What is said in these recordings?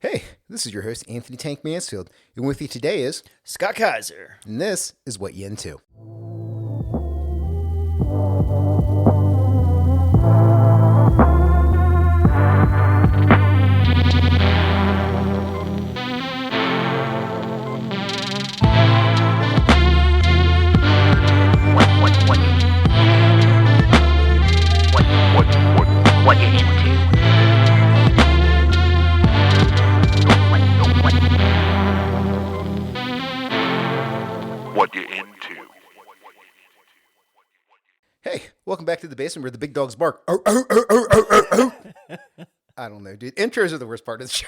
Hey, this is your host, Anthony Tank Mansfield, and with you today is, Scott Kyser. and this is What You Into. What you into? What you into? Hey, welcome back to the basement where the big dogs bark. Arr, arr, arr, arr, arr, arr, arr. I don't know, dude. Intros are the worst part of the show.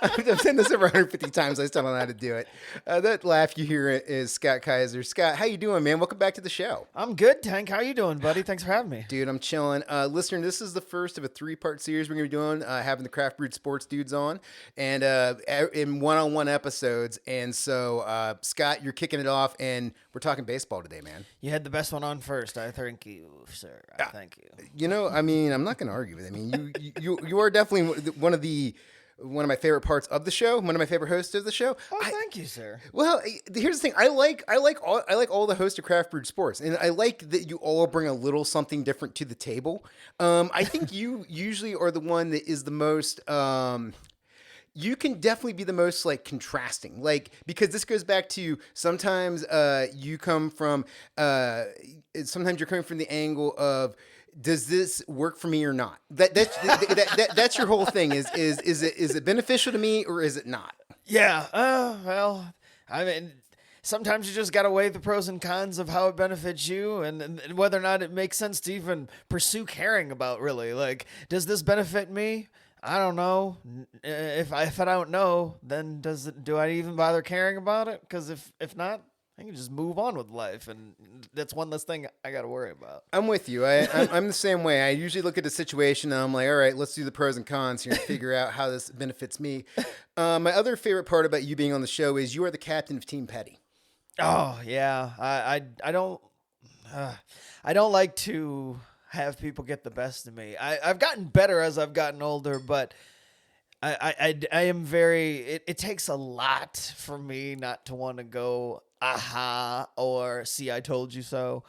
I've said this over 150 times. I still don't know how to do it. That laugh you hear is Scott Kyser. Scott, how you doing, man? Welcome back to the show. I'm good, Tank. How you doing, buddy? Thanks for having me. Dude, I'm chilling. Listener, this is the first of a 3-part series we're going to be doing, having the Craft Brewed Sports dudes on, and in one-on-one episodes. And so, Scott, you're kicking it off, and we're talking baseball today, man. You had the best one on first. I thank you, sir. I thank you. You know, I mean, I'm not going to argue with it. I mean, you are definitely one of my favorite parts of the show. One of my favorite hosts of the show. Oh, thank you, sir. Well, here's the thing. I like all the hosts of Craft Brewed Sports, and I like that you all bring a little something different to the table. I think you usually are the one that is the most. You can definitely be the most like contrasting, like because this goes back to sometimes you come from sometimes you're coming from the angle of, does this work for me or not? That's your whole thing. Is it beneficial to me or is it not? Yeah. Well, I mean, sometimes you just got to weigh the pros and cons of how it benefits you and whether or not it makes sense to even pursue caring about, really. Like, does this benefit me? I don't know. If I don't know, then do I even bother caring about it? Because if not, I can just move on with life, and that's one less thing I got to worry about. I'm with you. I'm the same way. I usually look at the situation and I'm like, all right, let's do the pros and cons here and figure out how this benefits me. My other favorite part about you being on the show is you are the captain of Team Petty. Oh yeah, I don't like to have people get the best of me. I've gotten better as I've gotten older, but I am very. It takes a lot for me not to want to go aha or see I told you so.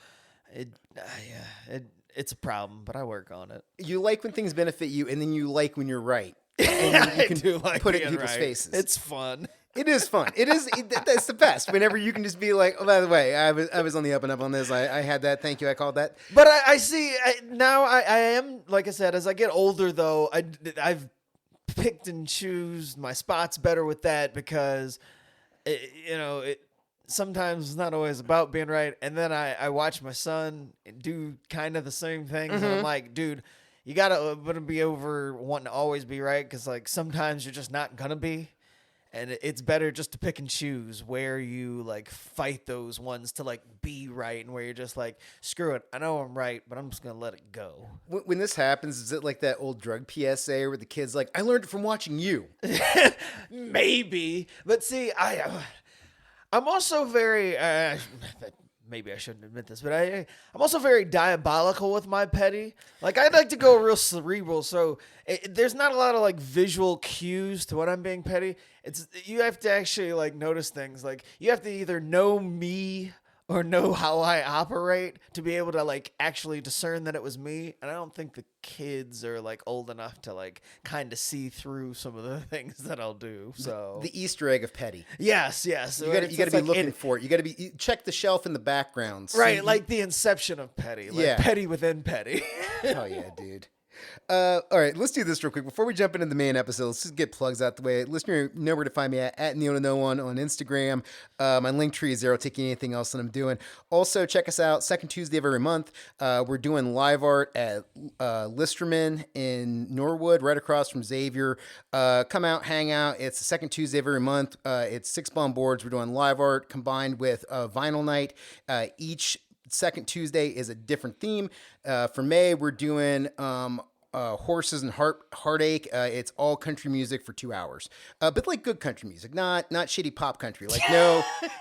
It's a problem, but I work on it. You like when things benefit you, and then you like when you're right. And you can I do like put it in being people's right. faces. It's fun. It is fun. That's the best. Whenever you can just be like, oh, by the way, I was on the up and up on this. I had that. Thank you. I called that. But I see now. I am, like I said, as I get older though, I've picked and choose my spots better with that because sometimes it's not always about being right. And then I watch my son do kind of the same things, and I'm like, dude, you gotta be over wanting to always be right, because like sometimes you're just not gonna be. And it's better just to pick and choose where you like fight those ones to like be right, and where you're just like, screw it, I know I'm right, but I'm just gonna let it go. When this happens, is it like that old drug PSA where the kid's like, I learned it from watching you? Maybe, but see, I'm also very. Maybe I shouldn't admit this, but I'm also very diabolical with my petty. Like, I'd like to go real cerebral, so there's not a lot of like visual cues to when I'm being petty. You have to actually like notice things. Like, you have to either know me or know how I operate to be able to like actually discern that it was me. And I don't think the kids are like old enough to like kind of see through some of the things that I'll do. So The Easter egg of petty. yes. You got to be looking for it. You got to check the shelf in the background. Right, like the inception of petty. Like petty within petty. Oh yeah, dude. All right, let's do this real quick. Before we jump into the main episode, let's just get plugs out the way. Listener, you know where to find me at Neil to No One on Instagram. My link tree is there. I'll take anything else that I'm doing. Also, check us out second Tuesday of every month. We're doing live art at Listerman in Norwood, right across from Xavier. Come out, hang out. It's the second Tuesday of every month. It's 6 bum boards. We're doing live art combined with vinyl night. Each second Tuesday is a different theme. For May, we're doing Horses and Heartache. It's all country music for 2 hours, but like good country music, not shitty pop country. Like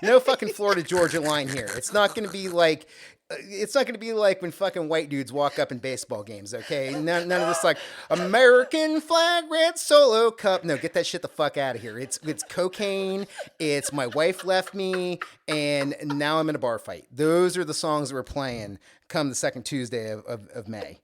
no fucking Florida Georgia line here. It's not going to be like It's not going to be like when fucking white dudes walk up in baseball games, okay? None of this like American flag red solo cup. No, get that shit the fuck out of here. It's cocaine. It's my wife left me, and now I'm in a bar fight. Those are the songs that we're playing come the second Tuesday of May.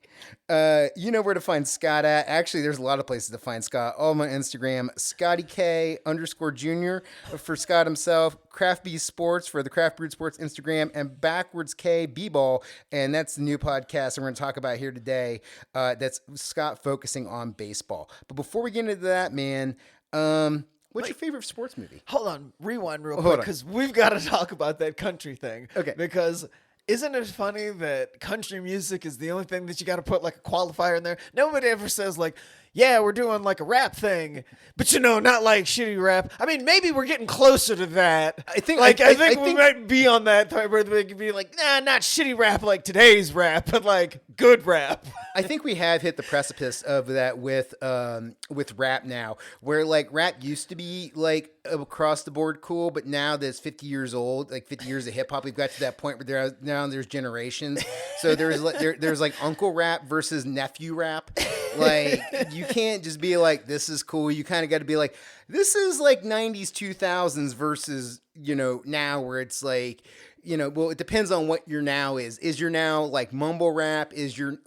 You know where to find Scott at. Actually, there's a lot of places to find Scott. All my Instagram, ScottyK_Jr. for Scott himself, Craft Bee Sports for the Craft Brewed Sports Instagram, and Backwards K B-Ball. And that's the new podcast we're going to talk about here today. That's Scott focusing on baseball. But before we get into that, man, what's your favorite sports movie? Hold on, rewind real Hold quick on. because we've got to talk about that country thing. Okay. Because isn't it funny that country music is the only thing that you got to put like a qualifier in there? Nobody ever says like, yeah, we're doing like a rap thing, but not like shitty rap. I mean, maybe we're getting closer to that. I think we might be on that part where we could be like, nah, not shitty rap like today's rap, but like good rap. I think we have hit the precipice of that with rap now, where like rap used to be like across the board cool, but now that it's 50 years old, like 50 years of hip hop, we've got to that point where there's generations. So there's like uncle rap versus nephew rap. Like you can't just be like, this is cool. You kind of got to be like, this is like 90s 2000s versus now where it's like, well, it depends on what your now is. Is your now like mumble rap? Is your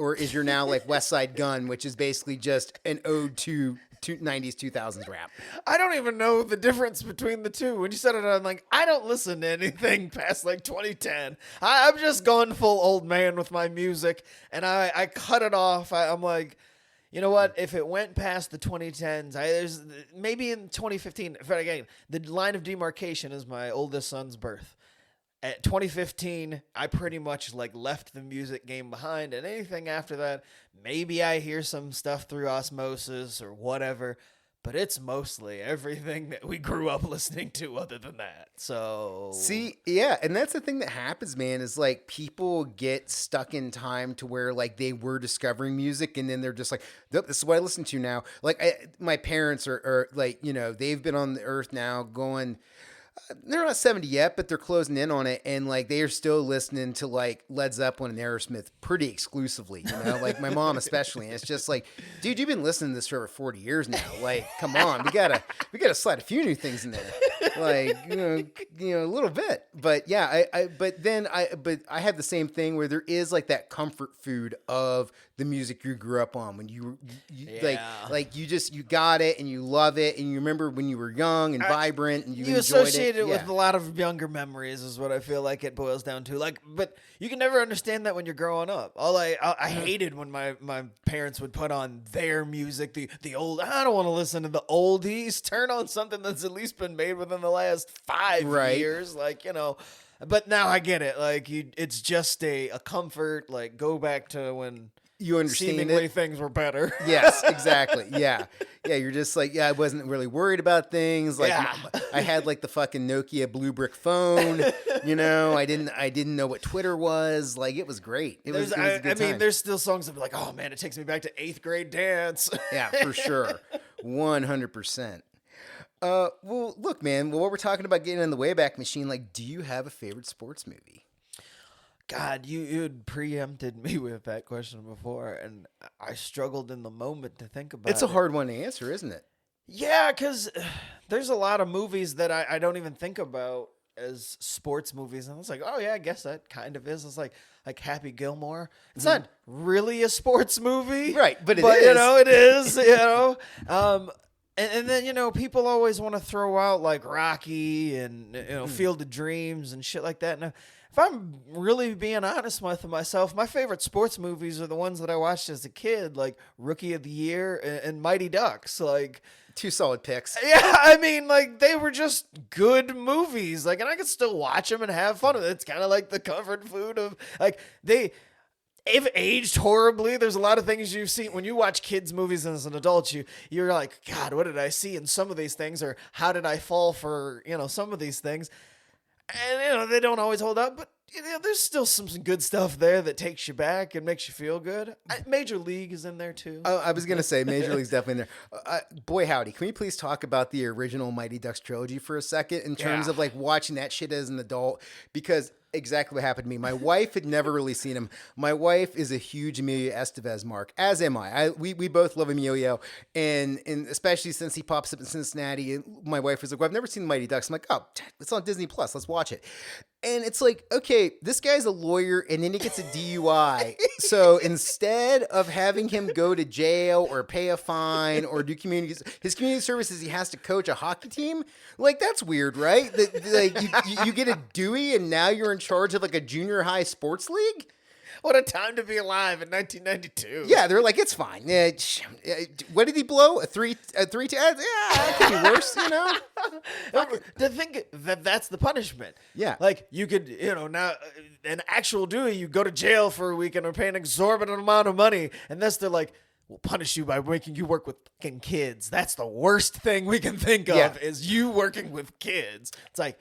now like West Side Gun, which is basically just an ode to 90s 2000s rap? I don't even know the difference between the two. When you said it, I'm like, I don't listen to anything past like 2010. I'm just gone full old man with my music, and I cut it off. I'm like, you know what? If it went past the 2010s, there's maybe in 2015. But again, the line of demarcation is my oldest son's birth. At 2015, I pretty much like left the music game behind, and anything after that, maybe I hear some stuff through osmosis or whatever, but it's mostly everything that we grew up listening to other than that. So see, yeah, and that's the thing that happens, man, is like people get stuck in time to where like they were discovering music, and then they're just like, nope, this is what I listen to now. Like my parents are like, they've been on the earth now going. They're not 70 yet, but they're closing in on it, and like they are still listening to like Led Zeppelin and Aerosmith pretty exclusively, like my mom especially. And it's just like, dude, you've been listening to this for over 40 years now. Like, come on, we gotta slide a few new things in there, like a little bit. But yeah, but I have the same thing where there is like that comfort food of the music you grew up on when you like you got it and you love it and you remember when you were young and vibrant and you enjoyed associate it. it with a lot of younger memories is what I feel like it boils down to. Like, but you can never understand that when you're growing up. I hated when my parents would put on their music, the old. I don't want to listen to the oldies. Turn on something that's at least been made within the last 5 years. Like, but now I get it. Like it's just a comfort. Like go back to when you understand seemingly it. things were better. Yes, exactly. Yeah. You're just like, I wasn't really worried about things. Like I had like the fucking Nokia blue brick phone. I didn't know what Twitter was. Like it was great. It was a good time. I mean, there's still songs that be like, oh man, it takes me back to 8th grade dance. Yeah, for sure, 100%. Well, look, man. What we're talking about getting in the Wayback Machine. Like, do you have a favorite sports movie? God, you had preempted me with that question before, and I struggled in the moment to think about it. It's a hard one to answer, isn't it? Yeah, because there's a lot of movies that I don't even think about as sports movies, and I was like, oh yeah, I guess that kind of is. It's like Happy Gilmore. It's not really a sports movie, right? But it is. It is. And then, people always want to throw out like Rocky and, Field of Dreams and shit like that. And if I'm really being honest with myself, my favorite sports movies are the ones that I watched as a kid, like Rookie of the Year and Mighty Ducks. Like, two solid picks. Yeah, I mean, like, they were just good movies. Like, and I could still watch them and have fun with it. It's kind of like the comfort food of, like, they've aged horribly. There's a lot of things you've seen when you watch kids' movies as an adult. You're like, God, what did I see in some of these things? Or how did I fall for, some of these things? And, they don't always hold up. But there's still some good stuff there that takes you back and makes you feel good. Major League is in there too. I was gonna say Major League's definitely in there. Boy, howdy! Can we please talk about the original Mighty Ducks trilogy for a second in terms of like watching that shit as an adult? Because exactly what happened to me. My wife had never really seen him. My wife is a huge Emilio Estevez mark, as am I. We both love Emilio, and especially since he pops up in Cincinnati. And my wife was like, "Well, I've never seen the Mighty Ducks." I'm like, "Oh, it's on Disney Plus. Let's watch it." And it's like, okay, this guy's a lawyer and then he gets a DUI. So instead of having him go to jail or pay a fine or do his community services, he has to coach a hockey team. Like, that's weird, right? Like you get a Dewey and now you're in charge of like a junior high sports league. What a time to be alive in 1992. Yeah, they're like, it's fine. What did he blow? A three? Yeah, it could be worse, you know? To think that's the punishment. Yeah. Like, you could, now an actual Dewey, you go to jail for a weekend or pay an exorbitant amount of money. And thus they're like, we'll punish you by making you work with fucking kids. That's the worst thing we can think of is you working with kids. It's like,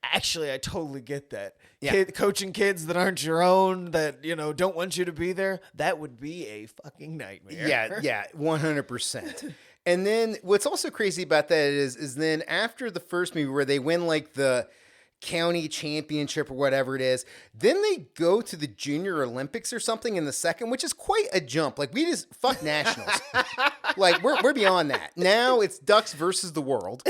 actually, I totally get that. Yeah. Coaching kids that aren't your own, that, don't want you to be there, that would be a fucking nightmare. Yeah, 100%. And then what's also crazy about that is then after the first movie where they win like the county championship or whatever it is, then they go to the Junior Olympics or something in the second, which is quite a jump. Like, we just fuck nationals. Like, we're beyond that. Now it's Ducks versus the world,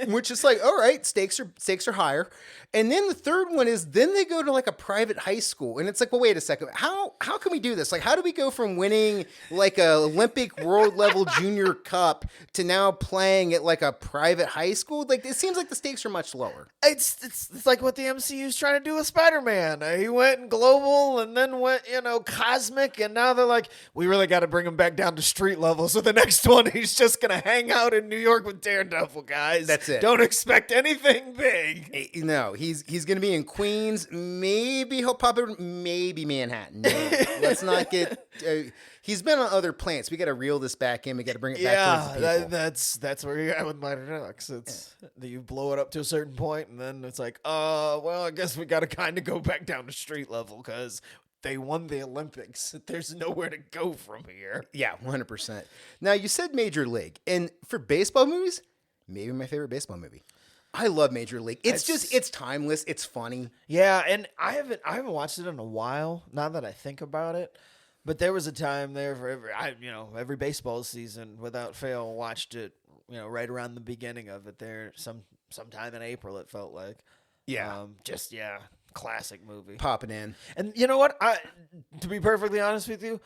which is like, all right, stakes are higher. And then the third one is then they go to like a private high school, and it's like, well, wait a second, how can we do this? Like, how do we go from winning like a Olympic world level junior cup to now playing at like a private high school? Like, it seems like the stakes are much lower. It's like what the MCU is trying to do with Spider-Man. He went global and then went, cosmic, and now they're like, we really got to bring him back down to street level. So the next one, he's just going to hang out in New York with Daredevil, guys. That's it. Don't expect anything big. No, he's going to be in Queens. Maybe he'll pop up, maybe Manhattan. No, let's not get... he's been on other planets. We got to reel this back in. We got to bring it back towards the people. That's where you're at with Mighty Ducks. It's that you blow it up to a certain point, and then it's like, well, I guess we got to kind of go back down to street level because they won the Olympics. There's nowhere to go from here. Yeah, 100%. Now, you said Major League, and for baseball movies, maybe my favorite baseball movie. I love Major League. It's timeless. It's funny. Yeah, and I haven't watched it in a while. Now that I think about it, but there was a time there for every baseball season without fail watched it. Right around the beginning of it there, sometime in April it felt like. Yeah. Classic movie. Popping in. And you know what? To be perfectly honest with you,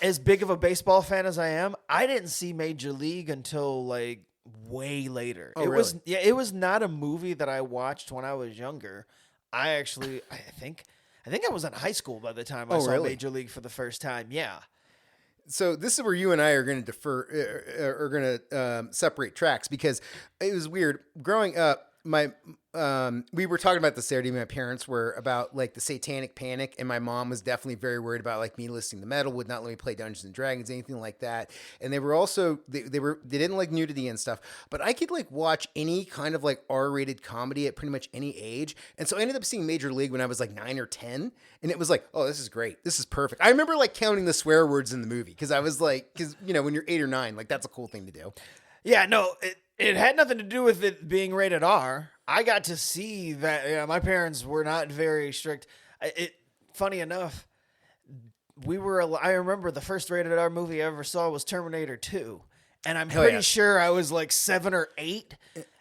as big of a baseball fan as I am, I didn't see Major League until like way later. Oh, really? It was not a movie that I watched when I was younger. I think I was in high school by the time I saw Major League for the first time. Yeah. So this is where you and I are going to separate tracks, because it was weird growing up. We were talking about this Saturday. My parents were about like the satanic panic, and my mom was definitely very worried about like me listening to metal, would not let me play Dungeons and Dragons, anything like that. And they were also they didn't like nudity and stuff, but I could like watch any kind of like R-rated comedy at pretty much any age. And so I ended up seeing Major League when I was like 9 or 10, and it was like, oh, this is great, this is perfect. I remember like counting the swear words in the movie because I was like, because when you're 8 or 9, like that's a cool thing to do. Yeah, no, it had nothing to do with it being rated R. I got to see that my parents were not very strict. Funny enough, I remember the first rated R movie I ever saw was Terminator 2. And I'm pretty sure I was like 7 or 8.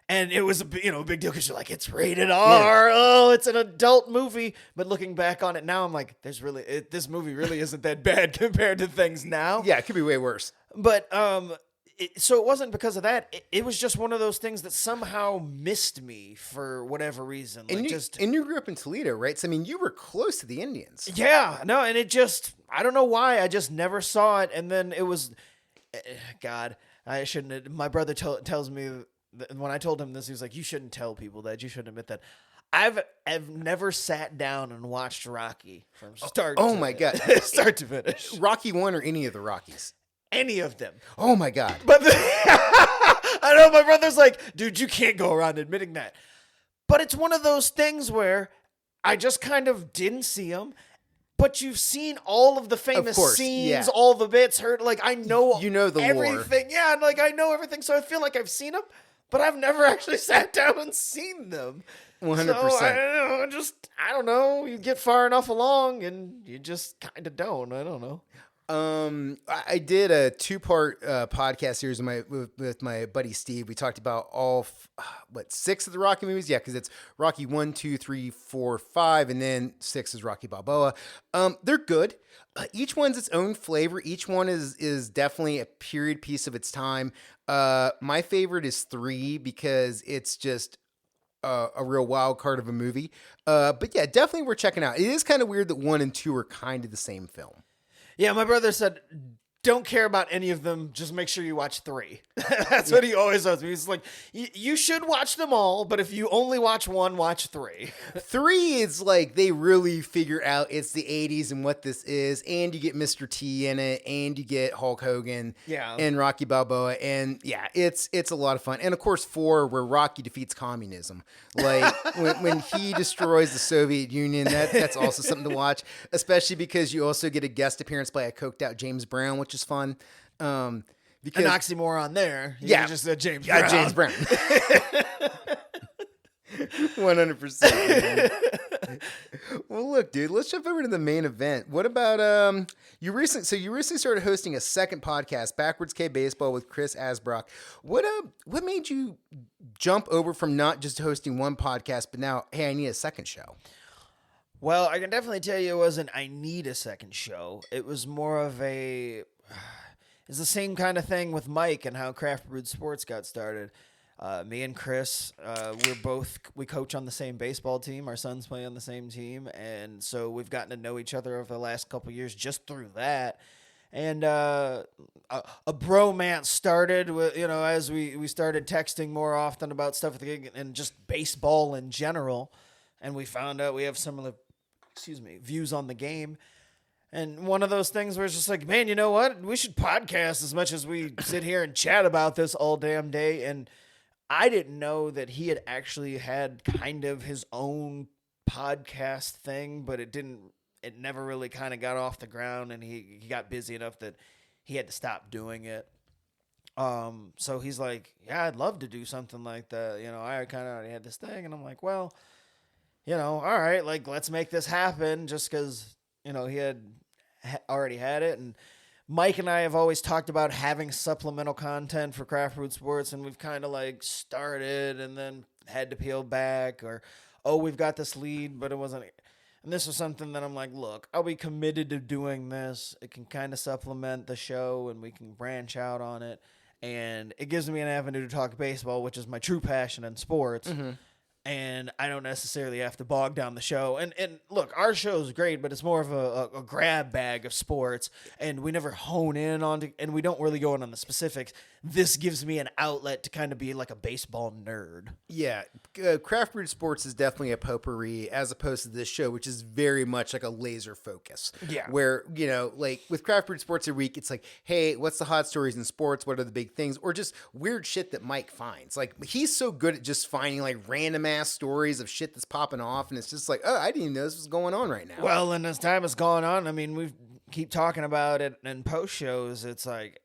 And it was a big deal because you're like, it's rated R. Yeah. Oh, it's an adult movie. But looking back on it now, I'm like, this movie really isn't that bad compared to things now. Yeah, it could be way worse. But so it wasn't because of that. It was just one of those things that somehow missed me for whatever reason. And you grew up in Toledo, right? So, I mean, you were close to the Indians. Yeah, no, and it just, I don't know why. I just never saw it. And then it was, God, I shouldn't. My brother tells me, when I told him this, he was like, you shouldn't tell people that. You shouldn't admit that. I've never sat down and watched Rocky from start to my God. start to finish. Rocky 1 or any of the Rockies? Any of them. Oh my God. But I know my brother's like, dude, you can't go around admitting that. But it's one of those things where I just kind of didn't see them. But you've seen all of the famous course, scenes, yeah. all the bits. Like I know, You know the lore. everything. Yeah, and like I know everything, so I feel like I've seen them, but I've never actually sat down and seen them. 100%. So I don't know. You get far enough along, and you just kind of don't. I don't know. I did a 2-part podcast series with my buddy Steve. We talked about all 6 of the Rocky movies. Yeah, because it's Rocky 1, 2, 3, 4, 5, and then 6 is Rocky Balboa. They're good. Each one's its own flavor. Each one is definitely a period piece of its time. My favorite is 3 because it's just a real wild card of a movie. But yeah, definitely worth checking out. It is kind of weird that 1 and 2 are kind of the same film. Yeah, my brother said, don't care about any of them. Just make sure you watch 3. That's what he always does. He's like, you should watch them all, but if you only watch 1, watch 3. 3 is like they really figure out it's the 80s and what this is, and you get Mr. T in it, and you get Hulk Hogan and Rocky Balboa, and yeah, it's a lot of fun. And of course 4, where Rocky defeats communism. Like when he destroys the Soviet Union, that's also something to watch, especially because you also get a guest appearance by a coked out James Brown, which is fun. Because an oxymoron there. You just said James Brown. Yeah, James Brown. 100%. Well, look, dude, let's jump over to the main event. What about you recently started hosting a second podcast, Backwards K Baseball with Chris Asbrock. What made you jump over from not just hosting one podcast, but now, hey, I need a second show? Well, I can definitely tell you it wasn't I need a second show. It was more of it's the same kind of thing with Mike and how Craft Brewed Sports got started. Me and Chris, we coach on the same baseball team. Our sons play on the same team. And so we've gotten to know each other over the last couple of years just through that. And a bromance started with, as we started texting more often about stuff at the gig and just baseball in general. And we found out we have similar, views on the game. And one of those things where it's just like, man, you know what? We should podcast as much as we sit here and chat about this all damn day. And I didn't know that he had actually had kind of his own podcast thing, but it never really kind of got off the ground, and he got busy enough that he had to stop doing it. So he's like, yeah, I'd love to do something like that. I kind of already had this thing, and I'm like, well, all right, like, let's make this happen, just because, he had already had it. And Mike and I have always talked about having supplemental content for Craft Brewed Sports, and we've kind of like started and then had to peel back, or, oh, we've got this lead, but it wasn't. And this was something that I'm like, look, I'll be committed to doing this. It can kind of supplement the show, and we can branch out on it. And it gives me an avenue to talk baseball, which is my true passion in sports. Mm-hmm. And I don't necessarily have to bog down the show. And look, our show is great, but it's more of a grab bag of sports, and we never hone in on and we don't really go in on the specifics. This gives me an outlet to kind of be like a baseball nerd. Yeah, Craft Brewed Sports is definitely a potpourri as opposed to this show, which is very much like a laser focus. Yeah. Where, like with Craft Brewed Sports every week, it's like, hey, what's the hot stories in sports? What are the big things? Or just weird shit that Mike finds. Like, he's so good at just finding like random ass stories of shit that's popping off, and it's just like, oh, I didn't even know this was going on right now. Well, and as time has gone on, I mean, we keep talking about it in post shows. It's like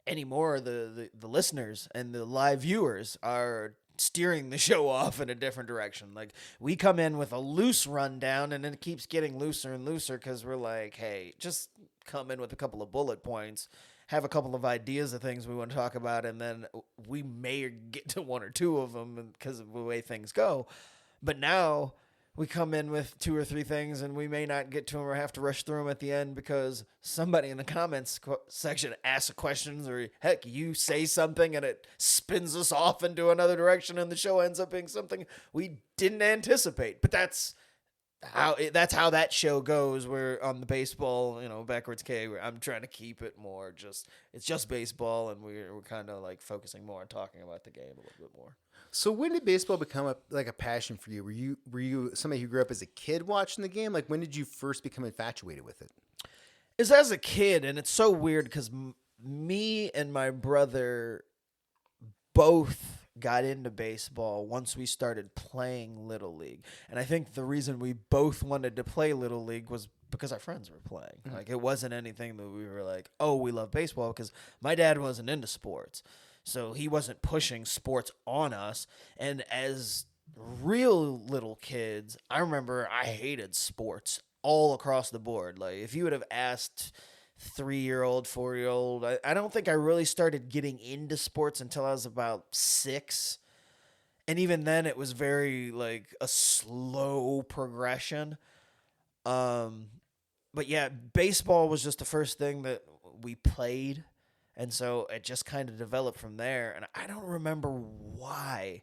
anymore the listeners and the live viewers are steering the show off in a different direction. Like, we come in with a loose rundown, and it keeps getting looser and looser because we're like, hey, just come in with a couple of bullet points, have a couple of ideas of things we want to talk about, and then we may get to one or two of them because of the way things go. But now we come in with 2 or 3 things, and we may not get to them or have to rush through them at the end because somebody in the comments section asks questions, or heck, you say something and it spins us off into another direction, and the show ends up being something we didn't anticipate. But that's how that show goes. We're on the baseball, Backwards K. I'm trying to keep it more it's just baseball, and we're kind of like focusing more on talking about the game a little bit more. So when did baseball become a passion for you? Were you somebody who grew up as a kid watching the game? Like, when did you first become infatuated with it? It's as a kid, and it's so weird because me and my brother both got into baseball once we started playing Little League. And I think the reason we both wanted to play Little League was because our friends were playing. Like, it wasn't anything that we were like, oh, we love baseball, because my dad wasn't into sports. So he wasn't pushing sports on us. And as real little kids, I remember I hated sports all across the board. Like, if you would have asked 3-year-old, 4-year-old, I don't think I really started getting into sports until I was about 6. And even then, it was very, like, a slow progression. But yeah, baseball was just the first thing that we played. And so it just kind of developed from there. And I don't remember why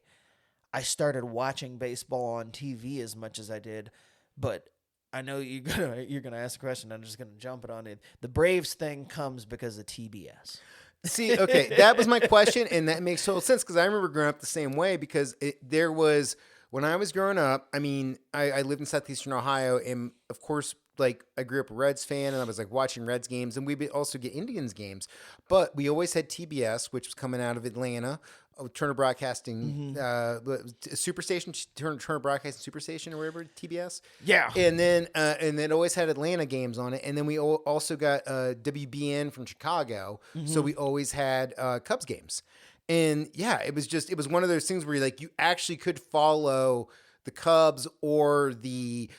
I started watching baseball on TV as much as I did, but I know you're gonna ask a question. I'm just gonna jump it on it. The Braves thing comes because of TBS. See, okay, that was my question, and that makes total sense because I remember growing up the same way because there was, when I was growing up, I mean, I lived in southeastern Ohio, and of course, like, I grew up a Reds fan, and I was like watching Reds games, and we would also get Indians games, but we always had TBS, which was coming out of Atlanta, Turner Broadcasting, Superstation, Turner Broadcasting Superstation, or whatever, TBS. Yeah. And then it always had Atlanta games on it, and then we also got WBN from Chicago, so we always had Cubs games. And yeah, it was one of those things where you actually could follow the Cubs or the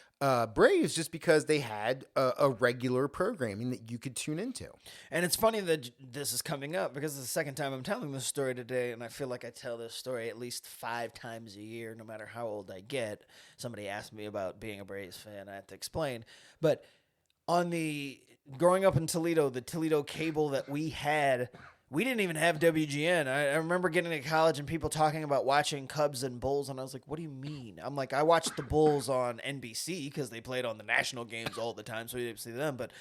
Braves just because they had a regular programming that you could tune into. And it's funny that this is coming up because it's the second time I'm telling this story today, and I feel like I tell this story at least 5 times a year, no matter how old I get. Somebody asked me about being a Braves fan, I have to explain. But growing up in Toledo, the Toledo cable that we had, we didn't even have WGN. I remember getting to college and people talking about watching Cubs and Bulls, and I was like, what do you mean? I'm like, I watched the Bulls on NBC because they played on the national games all the time, so we didn't see them, but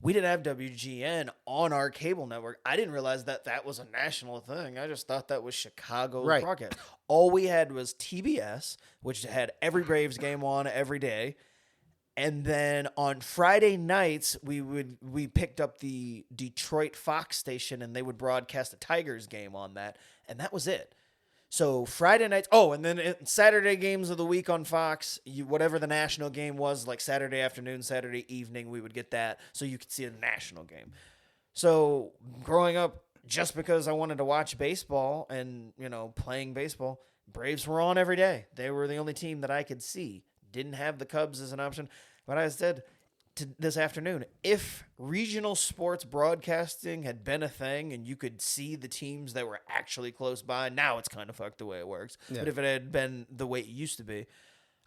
we didn't have WGN on our cable network. I didn't realize that was a national thing. I just thought that was Chicago's broadcast. All we had was TBS, which had every Braves game on every day. And then on Friday nights, we picked up the Detroit Fox station, and they would broadcast a Tigers game on that, and that was it. So Friday nights, and then Saturday games of the week on Fox, whatever the national game was, like Saturday afternoon, Saturday evening, we would get that, so you could see a national game. So growing up, just because I wanted to watch baseball and playing baseball, Braves were on every day. They were the only team that I could see. Didn't have the Cubs as an option. But I said this afternoon, if regional sports broadcasting had been a thing and you could see the teams that were actually close by, now it's kind of fucked the way it works. Yeah. But if it had been the way it used to be,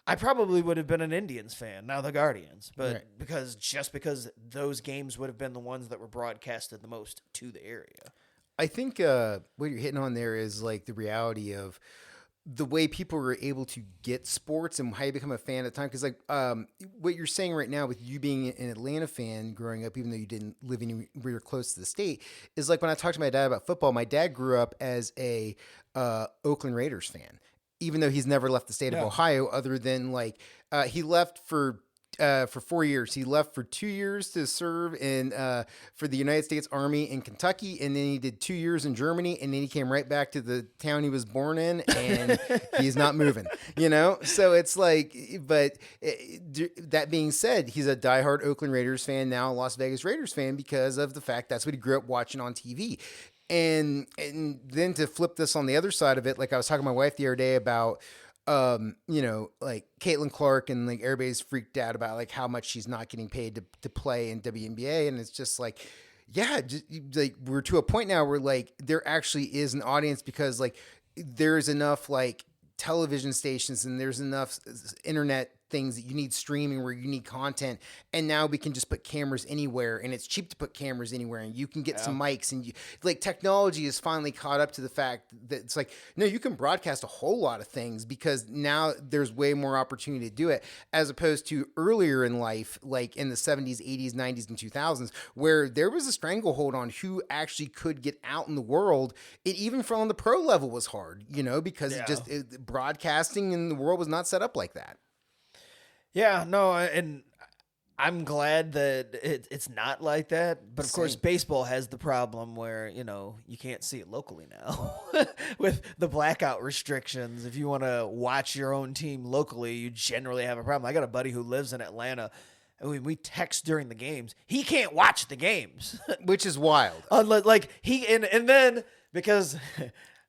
I probably would have been an Indians fan, now the Guardians. But because those games would have been the ones that were broadcasted the most to the area. I think what you're hitting on there is like the reality of the way people were able to get sports and how you become a fan at the time. Because what you're saying right now with you being an Atlanta fan growing up, even though you didn't live anywhere close to the state, is like when I talked to my dad about football, my dad grew up as a Oakland Raiders fan, even though he's never left the state of Ohio other than he left for 4 years. He left for 2 years to serve for the United States Army in Kentucky, and then he did 2 years in Germany, and then he came right back to the town he was born in, and he's not moving, So it's like, but that being said, he's a diehard Oakland Raiders fan, now a Las Vegas Raiders fan, because of the fact that's what he grew up watching on TV. And then to flip this on the other side of it, like I was talking to my wife the other day about, like Caitlin Clark, and like everybody's freaked out about like how much she's not getting paid to play in WNBA. And it's just like, yeah, we're to a point now where like there actually is an audience because like there's enough like television stations and there's enough internet things that you need streaming where you need content, and now we can just put cameras anywhere, and it's cheap to put cameras anywhere, and you can get some mics, and technology is finally caught up to the fact that it's like, no, you can broadcast a whole lot of things because now there's way more opportunity to do it, as opposed to earlier in life, like in the 70s, 80s, 90s, and 2000s, where there was a stranglehold on who actually could get out in the world. It even from on the pro level was hard, because broadcasting in the world was not set up like that. Yeah, no, and I'm glad that it's not like that. But of course, Same. baseball has the problem where, you can't see it locally now with the blackout restrictions. If you want to watch your own team locally, you generally have a problem. I got a buddy who lives in Atlanta. And when we text during the games, he can't watch the games. Which is wild. Like and then because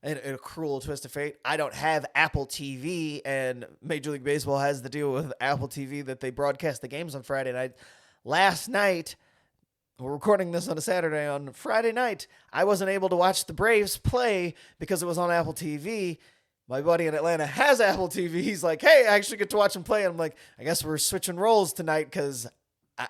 in a cruel twist of fate, I don't have Apple TV, and Major League Baseball has the deal with Apple TV that they broadcast the games on Friday night. Last night, we're recording this on a Saturday. On Friday night, I wasn't able to watch the Braves play because it was on Apple TV. My buddy in Atlanta has Apple TV. He's like, hey, I actually get to watch him play. And I'm like, I guess we're switching roles tonight because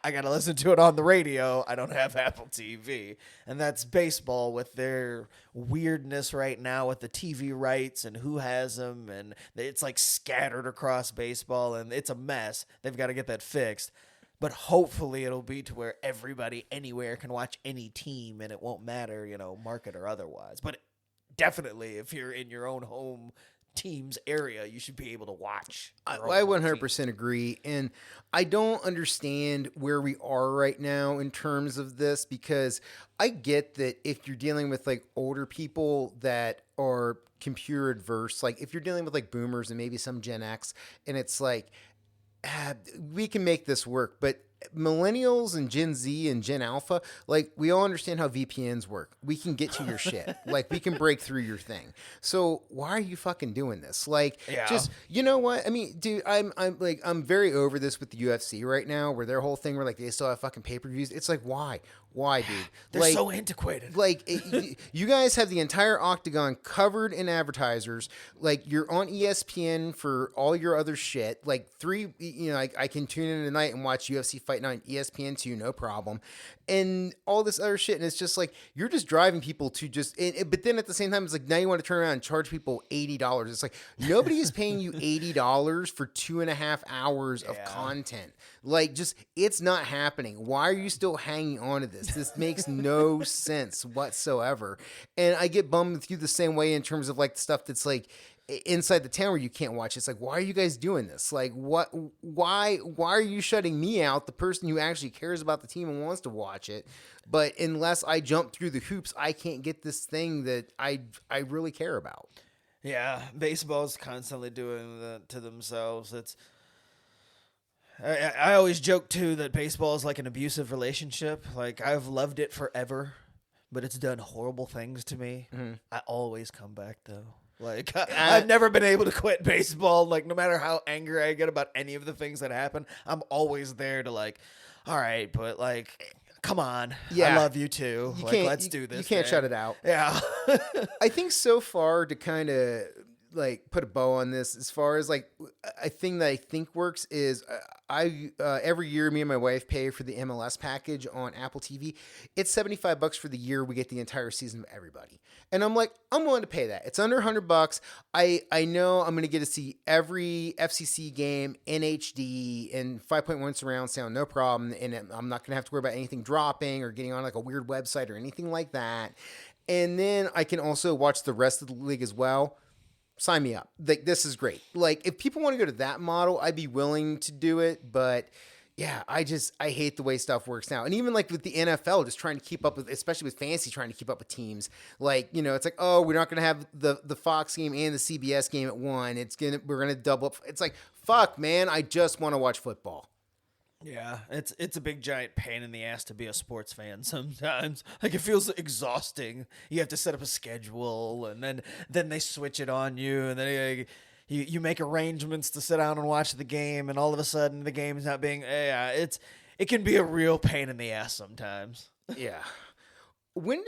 I got to listen to it on the radio. I don't have Apple TV. And that's baseball with their weirdness right now with the TV rights and who has them. And it's like scattered across baseball, and it's a mess. They've got to get that fixed. But hopefully it'll be to where everybody anywhere can watch any team, and it won't matter, market or otherwise. But definitely, if you're in your own home team's area, you should be able to watch. I 100% agree. And I don't understand where we are right now in terms of this, because I get that if you're dealing with like older people that are computer adverse, like if you're dealing with like boomers and maybe some Gen X, and it's like, we can make this work. But millennials and Gen Z and Gen Alpha, like, we all understand how VPNs work. We can get to your shit. Like, we can break through your thing. So why are you fucking doing this? Like, just, you know what? I mean, dude, I'm very over this with the UFC right now, where their whole thing where like they still have fucking pay-per-views. It's like, why? Why, dude? They're like, so antiquated. Like, you guys have the entire Octagon covered in advertisers. Like, you're on ESPN for all your other shit. Like, I can tune in tonight and watch UFC Fight Night on ESPN2, no problem. And all this other shit. And it's just like, you're just driving people to just, but then at the same time, it's like, now you want to turn around and charge people $80. It's like, nobody is paying you $80 for 2.5 hours of content. Like, just, it's not happening. Why are you still hanging on to this? This makes no sense whatsoever. And I get bummed with you the same way in terms of like the stuff that's like inside the town where you can't watch. It's like, why are you guys doing this? Like, why are you shutting me out, the person who actually cares about the team and wants to watch it? But unless I jump through the hoops, I can't get this thing that I really care about. Yeah, baseball's constantly doing that to themselves. I always joke too that baseball is like an abusive relationship. Like, I've loved it forever, but it's done horrible things to me. Mm-hmm. I always come back though. Like, I've never been able to quit baseball. Like, no matter how angry I get about any of the things that happen, I'm always there to like, all right, but like, come on. Yeah. I love you too. Let's do this. You can't shut it out. Yeah. I think so far, to kind of like put a bow on this, as far as like a thing that I think works is I every year me and my wife pay for the MLS package on Apple TV. It's $75 for the year. We get the entire season of everybody. And I'm like, I'm willing to pay that. It's under $100. I know I'm going to get to see every FCC game in HD and 5.1 surround sound, no problem. And I'm not going to have to worry about anything dropping or getting on like a weird website or anything like that. And then I can also watch the rest of the league as well. Sign me up. Like, this is great. Like, if people want to go to that model, I'd be willing to do it. But yeah, I hate the way stuff works now. And even like with the NFL, just trying to keep up with, especially with fantasy, trying to keep up with teams. Like, it's like, oh, we're not going to have the Fox game and the CBS game at one. We're going to double up. It's like, fuck, man, I just want to watch football. Yeah, it's a big giant pain in the ass to be a sports fan sometimes. Like, it feels exhausting. You have to set up a schedule, and then they switch it on you, and then you make arrangements to sit down and watch the game, and all of a sudden the game is not being. It can be a real pain in the ass sometimes. Yeah. When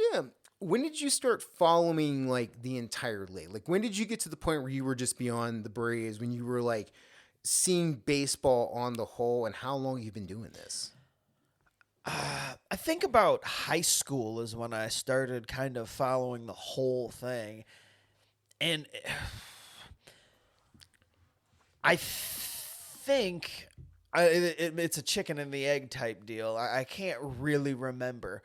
did you start following like the entire league? Like, when did you get to the point where you were just beyond the Braves, when you were like seeing baseball on the whole, and how long you've been doing this? I think about high school is when I started kind of following the whole thing. And I think it's a chicken and the egg type deal. I can't really remember.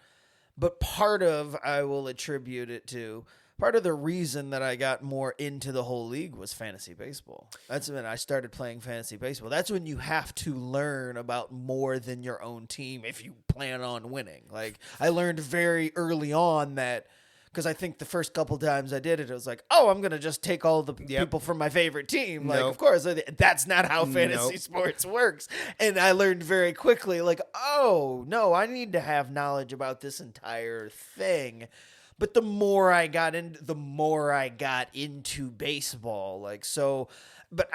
But part of I will attribute it to part of the reason that I got more into the whole league was fantasy baseball. That's when I started playing fantasy baseball. That's when you have to learn about more than your own team if you plan on winning. Like, I learned very early on that, because I think the first couple times I did it, it was like, oh, I'm going to just take all the people from my favorite team. Like, Nope. of course, that's not how fantasy Nope. sports works. And I learned very quickly, like, oh, no, I need to have knowledge about this entire thing. But the more I got into baseball. Like, so, but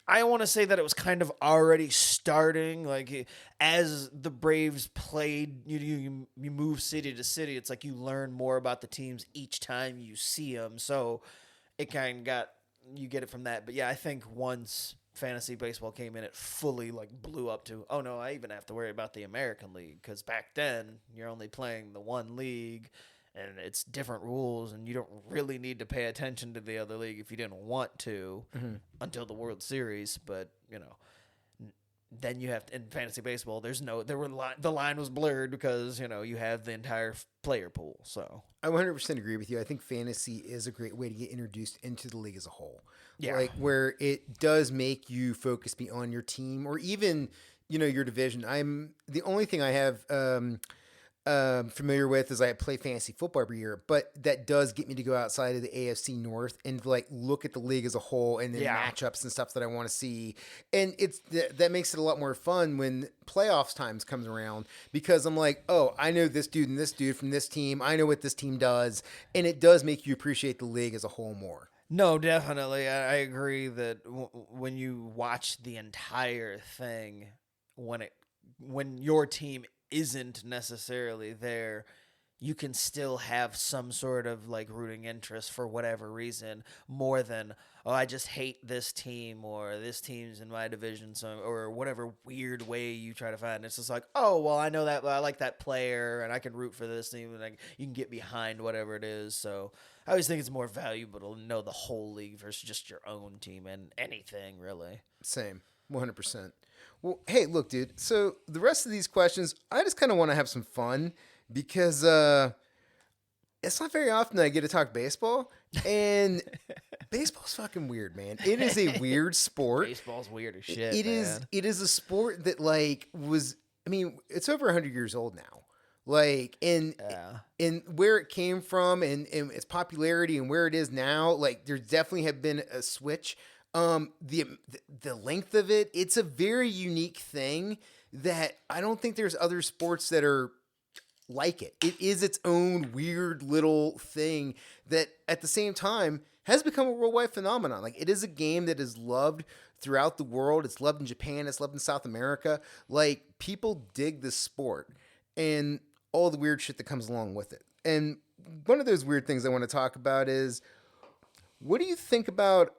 I want to say that it was kind of already starting, like, as the Braves played, you move city to city. It's like you learn more about the teams each time you see them. So it kind of you get it from that. But yeah, I think once fantasy baseball came in, it fully like blew up to, oh no, I even have to worry about the American League, because back then you're only playing the one league. And it's different rules, and you don't really need to pay attention to the other league if you didn't want to until the World Series. But then you have to, in fantasy baseball, the line was blurred because you have the entire player pool. So I 100% agree with you. I think fantasy is a great way to get introduced into the league as a whole. Yeah. Like, where it does make you focus beyond your team or even your division. The only thing I have familiar with is I play fantasy football every year, but that does get me to go outside of the AFC North and like look at the league as a whole and then matchups and stuff that I want to see. And that makes it a lot more fun when playoffs times comes around, because I'm like, oh, I know this dude and this dude from this team. I know what this team does. And it does make you appreciate the league as a whole more. No, definitely. I agree that when you watch the entire thing, when your team isn't necessarily there, you can still have some sort of like rooting interest for whatever reason, more than, oh, I just hate this team, or this team's in my division, or whatever weird way you try to find. It's just like, oh, well, I know that, I like that player, and I can root for this team, and you can get behind whatever it is. So I always think it's more valuable to know the whole league versus just your own team and anything, really. Same, 100%. Well, hey, look, dude. So the rest of these questions, I just kind of want to have some fun, because it's not very often that I get to talk baseball, and baseball's fucking weird, man. It is a weird sport. Baseball's weird as shit. It is a sport that it's over 100 years old now. Like, and where it came from and its popularity and where it is now, like, there definitely have been a switch. The length of it, it's a very unique thing that I don't think there's other sports that are like it. It is its own weird little thing that at the same time has become a worldwide phenomenon. Like, it is a game that is loved throughout the world. It's loved in Japan. It's loved in South America. Like, people dig this sport and all the weird shit that comes along with it. And one of those weird things I want to talk about is, what do you think about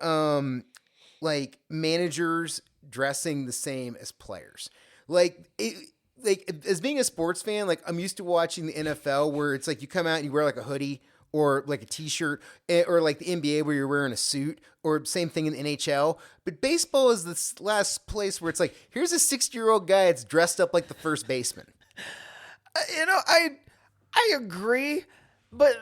like managers dressing the same as players? Like as being a sports fan, like, I'm used to watching the NFL where it's like you come out and you wear like a hoodie or like a t-shirt, or like the NBA where you're wearing a suit, or same thing in the NHL. But baseball is this last place where it's like, here's a 60-year-old guy that's dressed up like the first baseman. I agree, but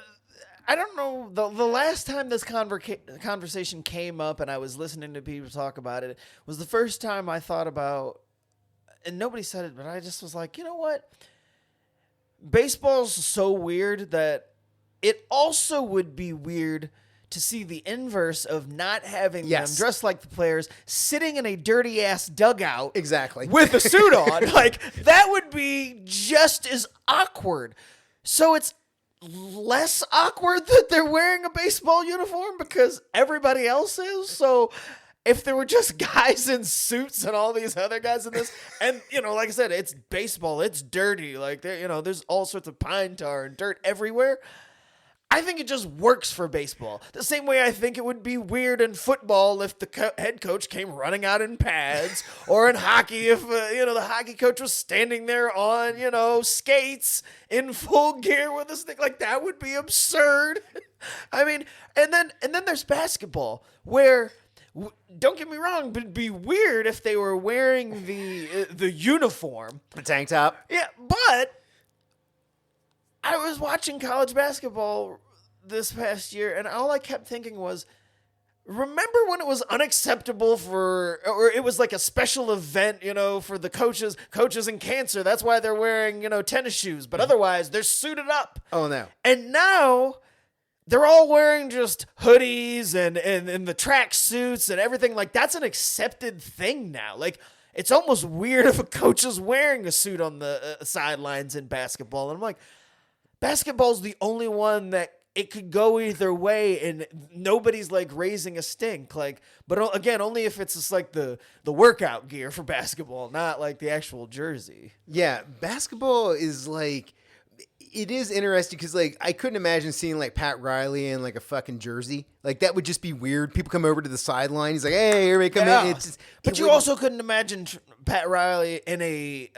I don't know. The last time this conversation came up and I was listening to people talk about it was the first time I thought about, and nobody said it, but I just was like, you know what? Baseball's so weird that it also would be weird to see the inverse of not having them dressed like the players, sitting in a dirty ass dugout, exactly, with a suit on. Like, that would be just as awkward. So it's less awkward that they're wearing a baseball uniform because everybody else is. So if there were just guys in suits and all these other guys in this, and like I said, it's baseball, it's dirty. Like, there's all sorts of pine tar and dirt everywhere. I think it just works for baseball. The same way I think it would be weird in football if the head coach came running out in pads, or in hockey if the hockey coach was standing there on skates in full gear with a stick. Like, that would be absurd. I mean, and then there's basketball where, don't get me wrong, but it'd be weird if they were wearing the uniform, the tank top. Yeah, but I was watching college basketball this past year, and all I kept thinking was, remember when it was unacceptable or it was like a special event, for the coaches in cancer. That's why they're wearing, tennis shoes, but otherwise they're suited up. Oh, no. And now they're all wearing just hoodies and the track suits and everything. Like, that's an accepted thing now. Like, it's almost weird if a coach is wearing a suit on the sidelines in basketball. And I'm like, basketball's the only one that it could go either way, and nobody's like raising a stink. Like, but again, only if it's just like the workout gear for basketball, not like the actual jersey. Yeah, basketball is like, it is interesting because like I couldn't imagine seeing like Pat Riley in like a fucking jersey. Like that would just be weird. People come over to the sideline. He's like, "Hey, everybody come in." It's just, but you also couldn't imagine Pat Riley in a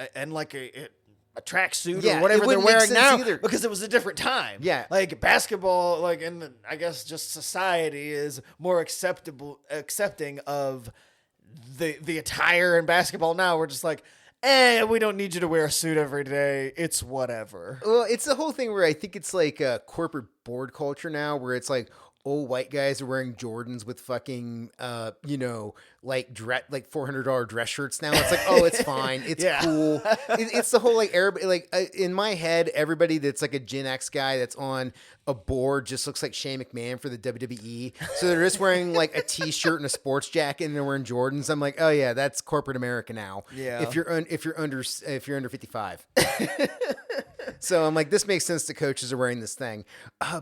tracksuit or whatever they're wearing now either. because it was a different time. Yeah. Like basketball, like I guess just society is more accepting of the attire in basketball now. We're just like, we don't need you to wear a suit every day. It's whatever. Well, it's the whole thing where I think it's like a corporate board culture now where it's like old white guys are wearing Jordans with fucking, like $400 dress shirts now. It's like, oh, it's fine. It's cool. It's the whole like Arab, like in my head, everybody that's like a Gen X guy that's on a board just looks like Shane McMahon for the WWE. So they're just wearing like a t-shirt and a sports jacket and they're wearing Jordans. I'm like, oh yeah, that's corporate America now. Yeah. If you're under 55. So I'm like, this makes sense. The coaches are wearing this thing.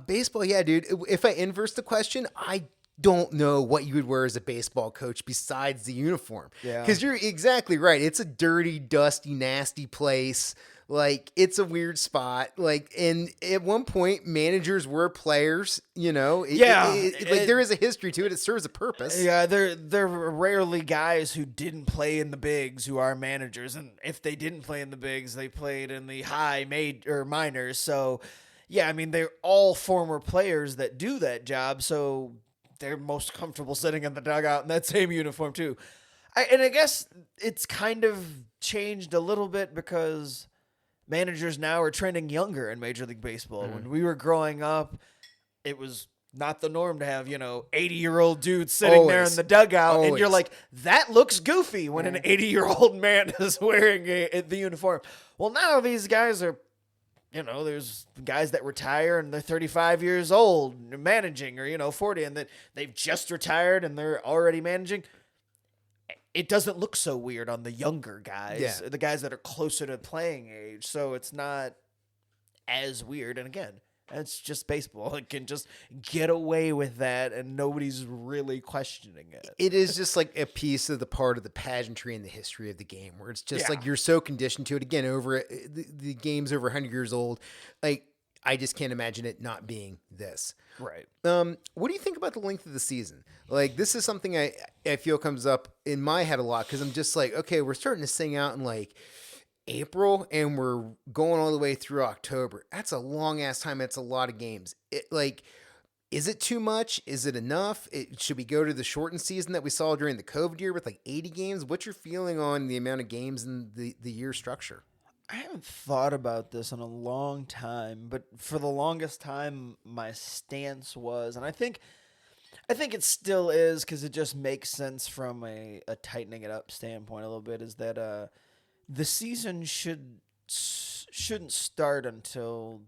Baseball, yeah, dude. If I inverse the question, I don't know what you would wear as a baseball coach besides the uniform. Yeah. Because you're exactly right. It's a dirty, dusty, nasty place. Like, it's a weird spot. Like, and at one point, managers were players, like, there is a history to it. It serves a purpose. Yeah, there are rarely guys who didn't play in the bigs who are managers. And if they didn't play in the bigs, they played in the high or minors. So, yeah, I mean, they're all former players that do that job. So they're most comfortable sitting in the dugout in that same uniform, too. And I guess it's kind of changed a little bit because managers now are trending younger in Major League Baseball. Mm-hmm. When we were growing up, it was not the norm to have, 80-year-old dudes sitting there in the dugout. And you're like, that looks goofy when an 80-year-old man is wearing the uniform. Well, now these guys are, there's guys that retire and they're 35 years old managing or, 40 and that they've just retired and they're already managing. It doesn't look so weird on the younger guys, the guys that are closer to playing age. So it's not as weird. And again, it's just baseball. It can just get away with that and nobody's really questioning it. It is just like a piece of the part of the pageantry and the history of the game where it's just like you're so conditioned to it. Again, over the game's over 100 years old. Like, I just can't imagine it not being this. Right. What do you think about the length of the season? Like, this is something I feel comes up in my head a lot because I'm just like, okay, we're starting to sing out in like April and we're going all the way through October. That's a long ass time. That's a lot of games. Is it too much? Is it enough? Should we go to the shortened season that we saw during the COVID year with like 80 games? What's your feeling on the amount of games and the year structure? I haven't thought about this in a long time, but for the longest time, my stance was, and I think it still is because it just makes sense from a tightening it up standpoint a little bit, is that the season shouldn't start until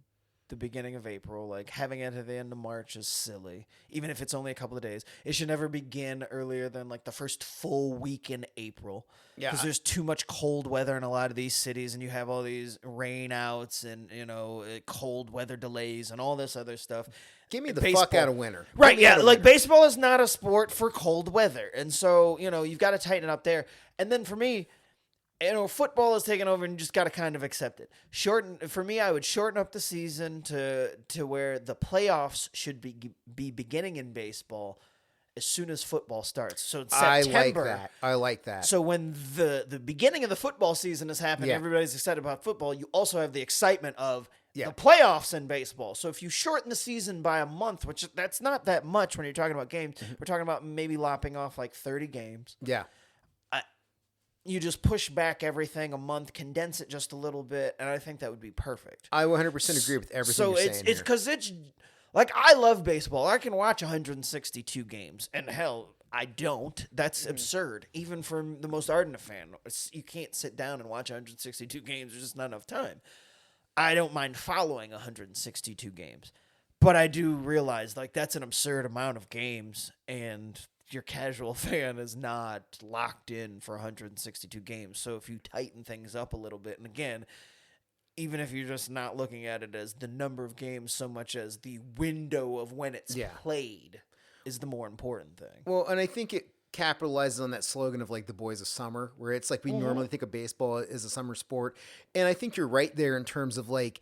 the beginning of April. Like, having it at the end of March is silly, even if it's only a couple of days. It should never begin earlier than like the first full week in April. Yeah, because there's too much cold weather in a lot of these cities, and you have all these rain outs and cold weather delays and all this other stuff. Give me the fuck out of winter. Right, yeah. Like, baseball is not a sport for cold weather. And so, you've got to tighten it up there. And then for me, football is taking over and you just got to kind of accept it. For me, I would shorten up the season to where the playoffs should be beginning in baseball as soon as football starts. So it's September. I like that. So when the beginning of the football season has happened, everybody's excited about football. You also have the excitement of the playoffs in baseball. So if you shorten the season by a month, which that's not that much when you're talking about games, we're talking about maybe lopping off like 30 games. Yeah. You just push back everything a month, condense it just a little bit, and I think that would be perfect. I 100% agree with everything you're saying. So it's because it's Like, I love baseball. I can watch 162 games, and hell, I don't. That's absurd. Even for the most ardent fan, you can't sit down and watch 162 games. There's just not enough time. I don't mind following 162 games, but I do realize like that's an absurd amount of games, and your casual fan is not locked in for 162 games. So if you tighten things up a little bit, and again, even if you're just not looking at it as the number of games so much as the window of when it's played is the more important thing. Well, and I think it capitalizes on that slogan of like the boys of summer, where it's like we normally think of baseball as a summer sport. And I think you're right there in terms of like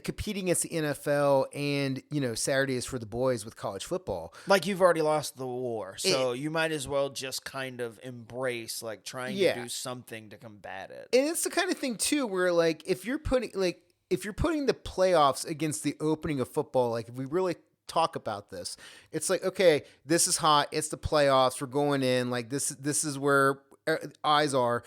competing against the NFL and, Saturday is for the boys with college football. Like you've already lost the war, so you might as well just kind of embrace like trying to do something to combat it. And it's the kind of thing too where like if you're putting the playoffs against the opening of football, like if we really talk about this, it's like, okay, this is hot, it's the playoffs, we're going in, like this is where eyes are.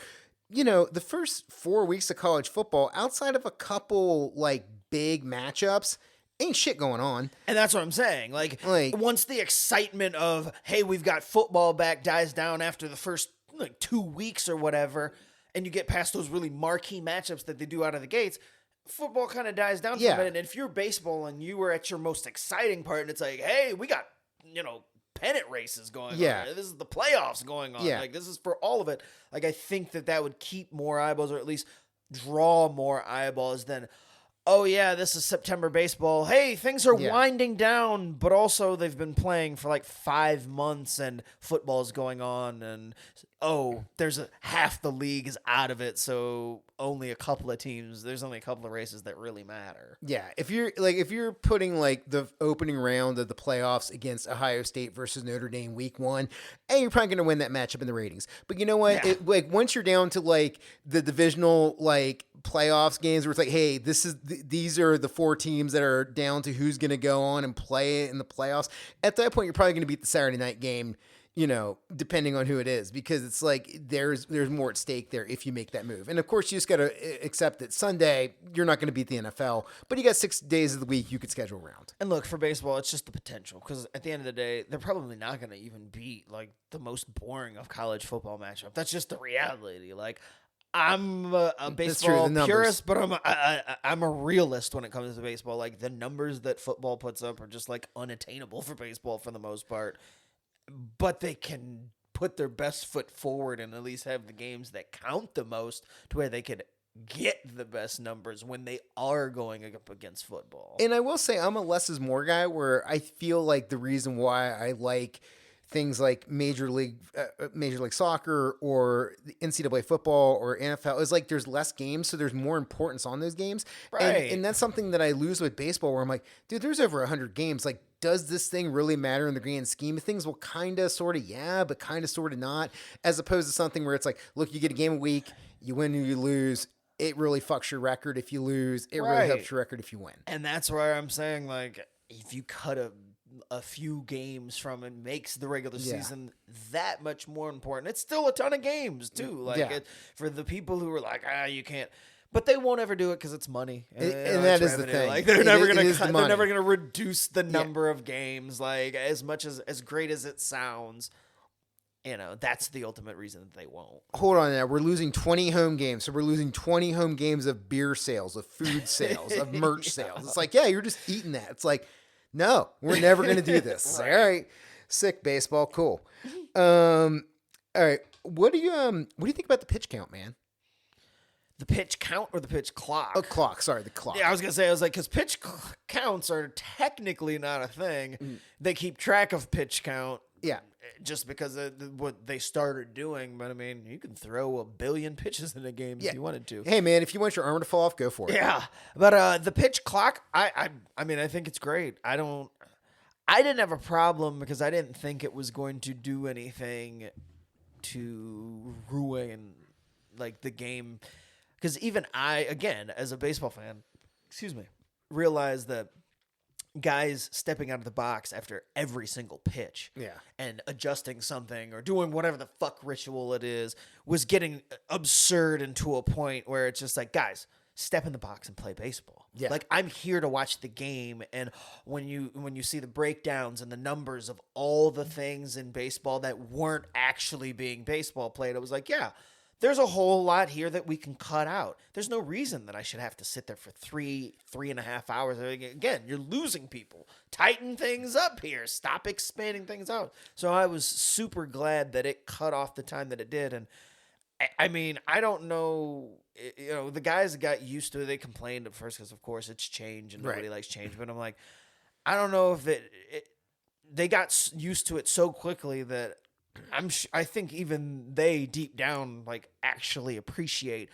The first 4 weeks of college football, outside of a couple like big matchups, ain't shit going on. And that's what I'm saying. Like once the excitement of, hey, we've got football back dies down after the first like 2 weeks or whatever, and you get past those really marquee matchups that they do out of the gates, football kind of dies down for a minute. And if you're baseball and you were at your most exciting part and it's like, hey, we got, pennant races going on. This is the playoffs going on. Like this is for all of it. Like I think that would keep more eyeballs, or at least draw more eyeballs than, oh yeah, this is September baseball. Hey, things are winding down, but also they've been playing for like 5 months and football's going on, and there's half the league is out of it, so only a couple of teams, there's only a couple of races that really matter. Yeah, if you're putting like the opening round of the playoffs against Ohio State versus Notre Dame week 1, and you're probably going to win that matchup in the ratings. But you know what? Yeah. Once you're down to like the divisional like playoffs games where it's like, hey, these are the 4 teams that are down to who's going to go on and play in the playoffs. At that point, you're probably going to beat the Saturday night game, depending on who it is, because it's like there's more at stake there if you make that move. And of course, you just got to accept that Sunday you're not going to beat the NFL, but you got 6 days of the week you could schedule around. And look, for baseball, it's just the potential, because at the end of the day, they're probably not going to even beat like the most boring of college football matchup. That's just the reality. Like, I'm a baseball purist, but I'm a realist when it comes to baseball. Like the numbers that football puts up are just like unattainable for baseball for the most part. But they can put their best foot forward and at least have the games that count the most to where they could get the best numbers when they are going up against football. And I will say I'm a less is more guy, where I feel like the reason why I like things like Major League Soccer or the NCAA football or NFL is like there's less games, so there's more importance on those games. Right. And that's something that I lose with baseball, where I'm like, dude, there's over 100 games. Like, does this thing really matter in the grand scheme of things? Well, kind of, sort of, yeah, but kind of, sort of not. As opposed to something where it's like, look, you get a game a week, you win or you lose. It really fucks your record if you lose. It really helps your record if you win. And that's where I'm saying, like, if you cut a few games from it, makes the regular season that much more important. It's still a ton of games too. Like for the people who are like, you can't, but they won't ever do it because it's money, and that is the thing. Like they're never gonna reduce the number of games. Like as much as great as it sounds, that's the ultimate reason that they won't. Hold on now. We're losing 20 home games. So we're losing 20 home games of beer sales, of food sales, of merch sales. It's like, yeah, you're just eating that. It's like, no, we're never going to do this. Right. Like, all right, sick baseball, cool. All right, what do you think about the pitch count, man? The pitch count or the pitch clock? Oh, clock. Sorry, the clock. Yeah, I was going to say, because pitch counts are technically not a thing. Mm. They keep track of pitch count. Yeah. Just because of what they started doing. But, I mean, you can throw 1 billion pitches in a game if you wanted to. Hey, man, if you want your armor to fall off, go for it. Yeah. But the pitch clock, I mean, I think it's great. I didn't have a problem because I didn't think it was going to do anything to ruin, like, the game. Because even I, again, as a baseball fan, realized that guys stepping out of the box after every single pitch and adjusting something or doing whatever the fuck ritual it is was getting absurd and to a point where it's just like, guys, step in the box and play baseball. Yeah. Like, I'm here to watch the game, and when you see the breakdowns and the numbers of all the things in baseball that weren't actually being baseball played, I was like, yeah, there's a whole lot here that we can cut out. There's no reason that I should have to sit there for 3.5 hours. Again, you're losing people. Tighten things up here. Stop expanding things out. So I was super glad that it cut off the time that it did. And I mean, I don't know, the guys that got used to it, they complained at first because, of course, it's change and nobody likes change. But I'm like, I don't know if they got used to it so quickly that I think even they deep down like actually appreciate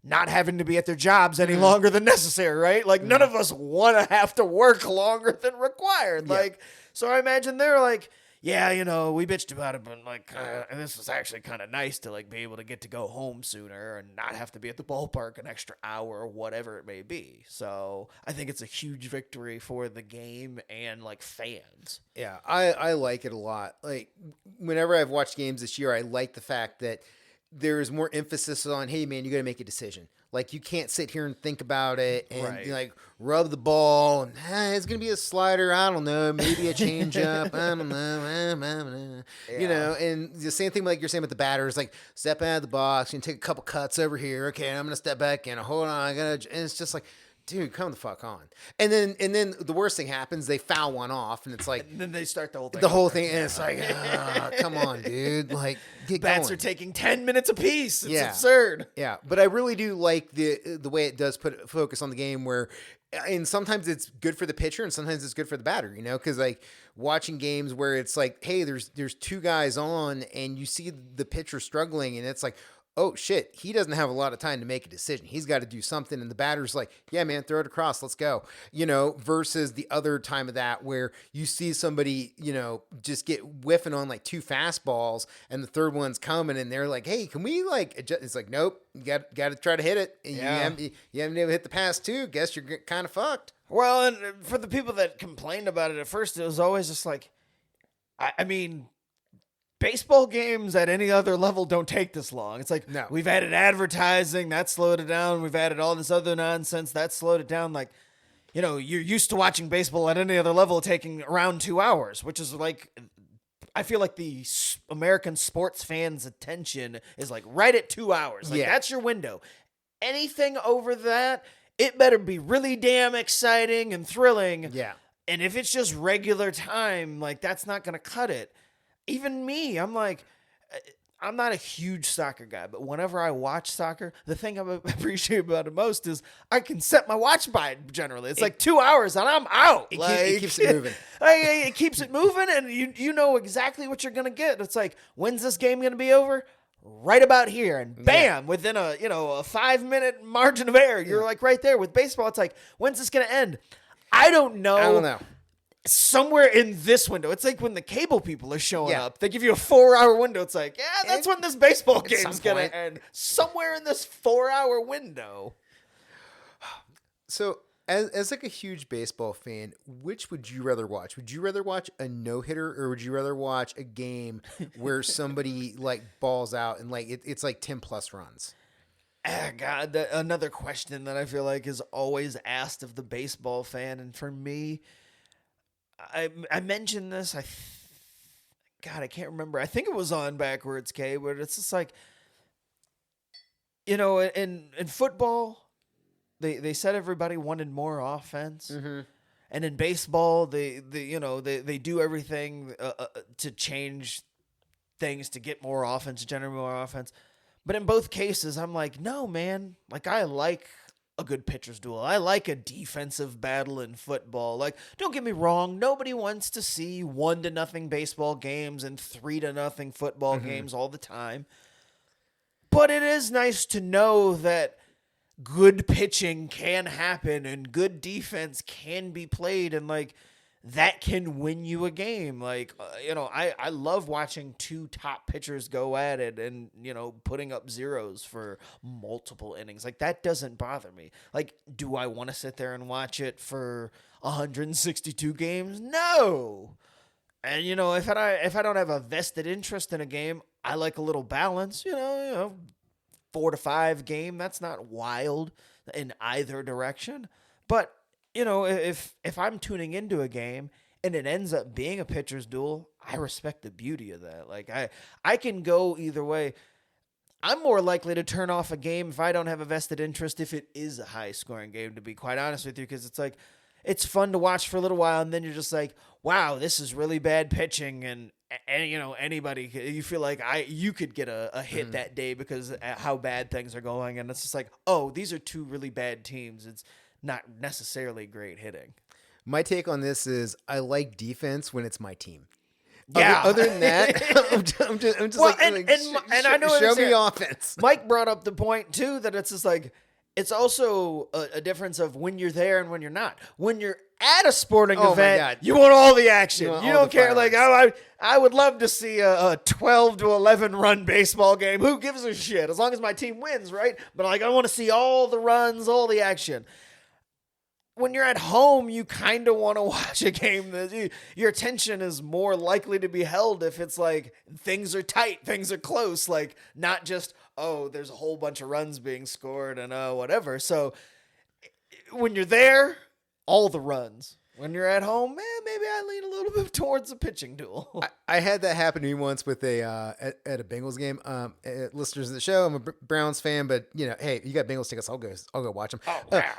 not having to be at their jobs any longer than necessary, right? Like none of us want to have to work longer than required. Like, so I imagine they're like, yeah, we bitched about it, but like, this was actually kind of nice to like be able to get to go home sooner and not have to be at the ballpark an extra hour or whatever it may be. So I think it's a huge victory for the game and like fans. Yeah, I like it a lot. Like whenever I've watched games this year, I like the fact that there's more emphasis on, hey man, you got to make a decision. Like you can't sit here and think about it and like rub the ball and it's gonna be a slider. I don't know, maybe a changeup. I don't know. And the same thing like you're saying with the batters, like step out of the box and take a couple cuts over here. Okay, I'm gonna step back and hold on. And it's just like, dude, come the fuck on. And then the worst thing happens, they foul one off, and it's like, and then they start the whole thing. And it's like, come on, dude. Like, get bats going. are taking 10 minutes apiece. It's absurd. Yeah, but I really do like the way it does put focus on the game where. And sometimes it's good for the pitcher and sometimes it's good for the batter, because like watching games where it's like, hey, there's two guys on and you see the pitcher struggling and it's like, oh shit, he doesn't have a lot of time to make a decision. He's got to do something. And the batter's like, yeah, man, throw it across. Let's go. Versus the other time of that where you see somebody, just get whiffing on like two fastballs and the third one's coming and they're like, hey, can we like adjust? It's like, nope, you got to try to hit it. And you haven't been able to hit the pass too. Guess you're kind of fucked. Well, and for the people that complained about it at first, it was always just like, I mean, baseball games at any other level don't take this long. It's like, no. We've added advertising, that slowed it down. We've added all this other nonsense, that slowed it down. Like, you're used to watching baseball at any other level taking around 2 hours, which is like, I feel like the American sports fans' attention is like right at 2 hours. Like, that's your window. Anything over that, it better be really damn exciting and thrilling. Yeah. And if it's just regular time, like, that's not going to cut it. Even me, I'm like, I'm not a huge soccer guy, but whenever I watch soccer, the thing I appreciate about it most is I can set my watch by it generally. It's like 2 hours and I'm out. It keeps it moving. It keeps it moving and you know exactly what you're going to get. It's like, when's this game going to be over? Right about here. And bam, within a 5-minute margin of error, you're like right there. With baseball, it's like, when's this going to end? I don't know. Somewhere in this window. It's like when the cable people are showing up. They give you a 4-hour window. It's like, that's when this baseball game's going to end. Somewhere in this 4-hour window. So, as like a huge baseball fan, which would you rather watch? Would you rather watch a no-hitter or would you rather watch a game where somebody like balls out and like it's like 10 plus runs? God, another question that I feel like is always asked of the baseball fan. And for me, I mentioned this. I can't remember. I think it was on Backwards K, but it's just like, in football, they said everybody wanted more offense, and in baseball, they do everything to change things to get more offense, to generate more offense. But in both cases, I'm like, no, man. Like, I like a good pitcher's duel. I like a defensive battle in football. Like, don't get me wrong. Nobody wants to see 1-0 baseball games and 3-0 football games all the time. But it is nice to know that good pitching can happen and good defense can be played and like that can win you a game. Like, I love watching two top pitchers go at it and, putting up zeros for multiple innings. Like, that doesn't bother me. Like, do I want to sit there and watch it for 162 games? No. And, if I don't have a vested interest in a game, I like a little balance, 4 to 5 game. That's not wild. in either direction. But, if I'm tuning into a game and it ends up being a pitcher's duel, I respect the beauty of that. Like I can go either way. I'm more likely to turn off a game if I don't have a vested interest if it is a high scoring game, to be quite honest with you, because it's like it's fun to watch for a little while and then you're just like, wow, this is really bad pitching, and anybody, you feel like you could get a hit that day because of how bad things are going, and it's just like, oh, these are two really bad teams. It's not necessarily great hitting. My take on this is I like defense when it's my team. Yeah. Other than that, I'm just Well, like, and I know what show you're me saying. offense. Mike brought up the point too that it's just like it's also a difference of when you're there and when you're not. When you're at a sporting Oh my event, God. you want all the action. You want You all don't the care. Like fireworks. I would love to see a 12 to 11 run baseball game. Who gives a shit? As long as my team wins, right? But like I want to see all the runs, all the action. When you're at home, you kind of want to watch a game that your attention is more likely to be held if it's like things are tight, things are close, like not just, oh, there's a whole bunch of runs being scored and whatever. So when you're there, all the runs. When you're at home, maybe I lean a little bit towards a pitching duel. I had that happen to me once with at a Bengals game. Listeners of the show, I'm a Browns fan, but hey, you got Bengals tickets, I'll go watch them.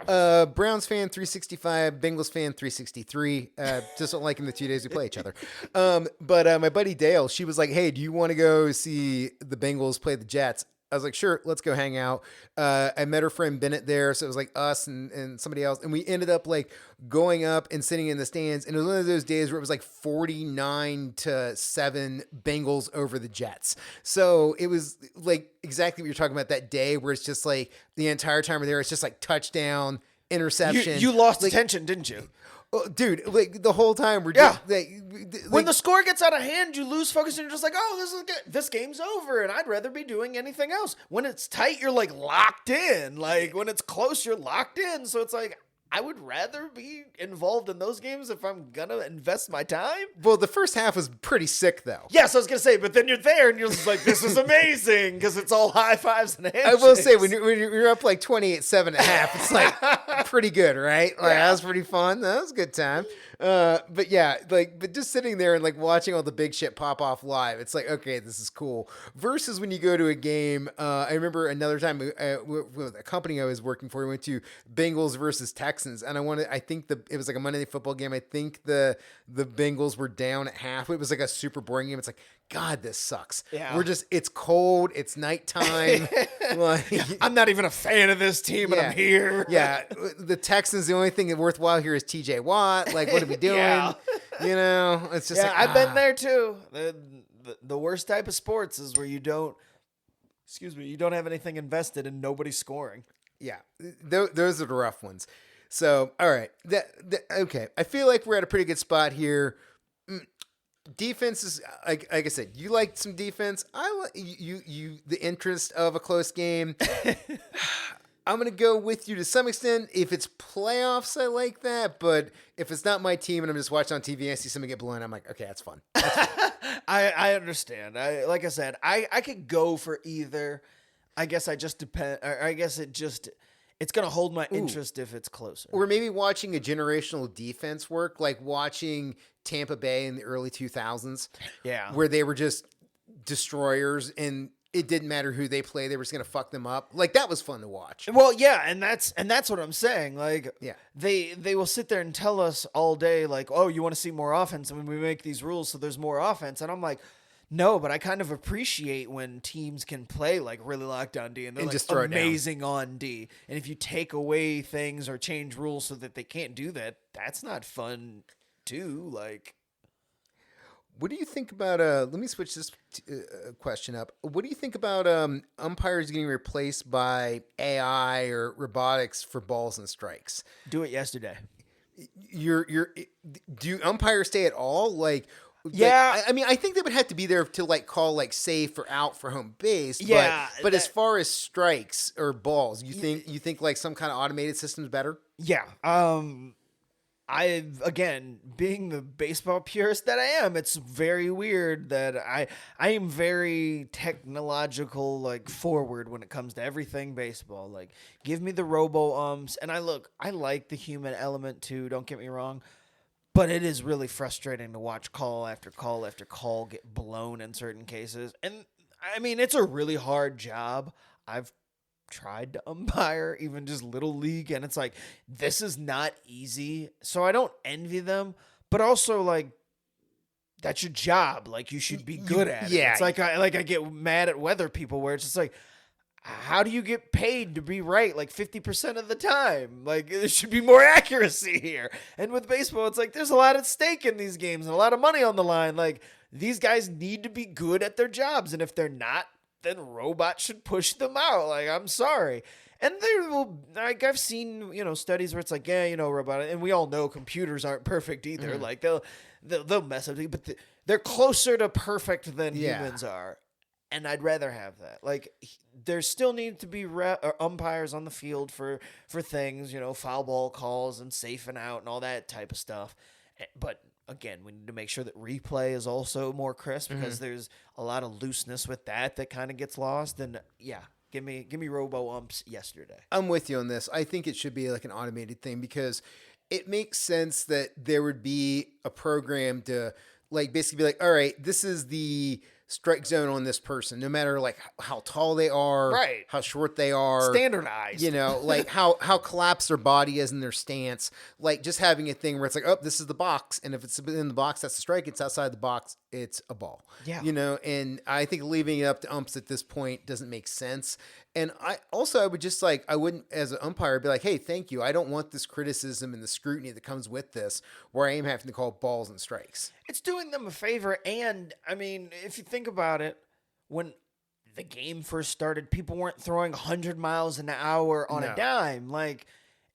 Oh, Browns fan 365, Bengals fan 363. Just don't like them the 2 days we play each other. But my buddy Dale, she was like, "Hey, do you want to go see the Bengals play the Jets?" I was like, sure, let's go hang out. I met her friend Bennett there. So it was like us and somebody else. And we ended up like going up and sitting in the stands. And it was one of those days where it was like 49-7 Bengals over the Jets. So it was like exactly what you're talking about that day where it's just like the entire time we're there, it's just like touchdown, interception. You lost attention, didn't you? Oh, dude, like the whole time we're Yeah. just like When the score gets out of hand, you lose focus and you're just like, oh, this is good. This game's over and I'd rather be doing anything else. When it's tight, you're like locked in. Like when it's close, you're locked in. So it's like, I would rather be involved in those games if I'm going to invest my time. well, the first half was pretty sick though. Yes, I was going to say, but then you're there and you're just like, this is amazing because it's all high fives and handshakes. I will say when you're up like 28-7.5, it's like pretty good, right? Like that was pretty fun. That was a good time. But yeah, but just sitting there and like watching all the big shit pop off live, it's like, okay, this is cool. Versus when you go to a game, I remember another time with a company I was working for, we went to Bengals versus Texans, and I think it was like a Monday Night Football game. I think the Bengals were down at half. It was like a super boring game. It's like, God, this sucks. Yeah. It's cold. It's nighttime. Like, I'm not even a fan of this team and I'm here. Yeah. The Texans, the only thing worthwhile here is TJ Watt. Like, what are we doing? Yeah. It's just like, I've been there too. The worst type of sports is where you don't have anything invested and nobody's scoring. Yeah. Those are the rough ones. So, all right. Okay. I feel like we're at a pretty good spot here. Defense is like I said, you like some defense. I like the interest of a close game. I'm gonna go with you to some extent. If it's playoffs, I like that. But if it's not my team and I'm just watching on TV and I see somebody get blown, I'm like, okay, that's fun. I understand. Like I said, I could go for either. I guess I just depend. Or I guess it's gonna hold my interest if it's closer. Or maybe watching a generational defense work, like watching Tampa Bay in the early 2000s. Yeah. Where they were just destroyers and it didn't matter who they play, they were just going to fuck them up. Like that was fun to watch. Well, yeah, and that's what I'm saying. Like, Yeah. they will sit there and tell us all day, like, oh, you want to see more offense, and when we make these rules, so there's more offense, and I'm like, no, but I kind of appreciate when teams can play like really lockdown D and they're And like just throw it down. amazing on D. And if you take away things or change rules so that they can't do that, that's not fun too. Like, What do you think about let me switch this question up. What do you think about umpires getting replaced by AI or robotics for balls and strikes? do it yesterday. Do umpires stay at all? Like, Yeah. I mean, I think they would have to be there to like call like safe or out for home base. Yeah, but as far as strikes or balls, you think like some kind of automated system's better? Yeah. again, being the baseball purist that I am, it's very weird that I am very technological, like forward when it comes to everything baseball. Like, give me the robo umps, and I like the human element too. Don't get me wrong, but it is really frustrating to watch call after call after call get blown in certain cases. And I mean, it's a really hard job. I've tried to umpire even just little league, and it's like, this is not easy. So I don't envy them, but also like, that's your job. Like, you should be good at it. yeah. It's like I get mad at weather people where it's just like, how do you get paid to be right like 50% of the time? Like, there should be more accuracy here. And with baseball, it's like, there's a lot at stake in these games and a lot of money on the line. Like, these guys need to be good at their jobs, and if they're not, then robots should push them out. Like, I'm sorry. And there will, like, I've seen, studies where it's like, yeah, robot, and we all know computers aren't perfect either. Like, they'll mess up, but they're closer to perfect than humans are. And I'd rather have that. Like, there still need to be umpires on the field for things, foul ball calls and safing out and all that type of stuff. But again, we need to make sure that replay is also more crisp, because there's a lot of looseness with that kind of gets lost. And yeah, give me robo umps yesterday. I'm with you on this. I think it should be like an automated thing, because it makes sense that there would be a program to like basically be like, all right, this is the strike zone on this person, no matter like how tall they are, right, how short they are, standardized, like how collapsed their body is in their stance, like just having a thing where it's like, oh, this is the box, and if it's in the box, that's a strike. It's outside the box, it's a ball. Yeah. And I think leaving it up to umps at this point doesn't make sense. And I would just like, I wouldn't as an umpire be like, hey, thank you, I don't want this criticism and the scrutiny that comes with this, where I am having to call balls and strikes. It's doing them a favor. And I mean, if you think about it, when the game first started, people weren't throwing 100 miles an hour on a dime. Like,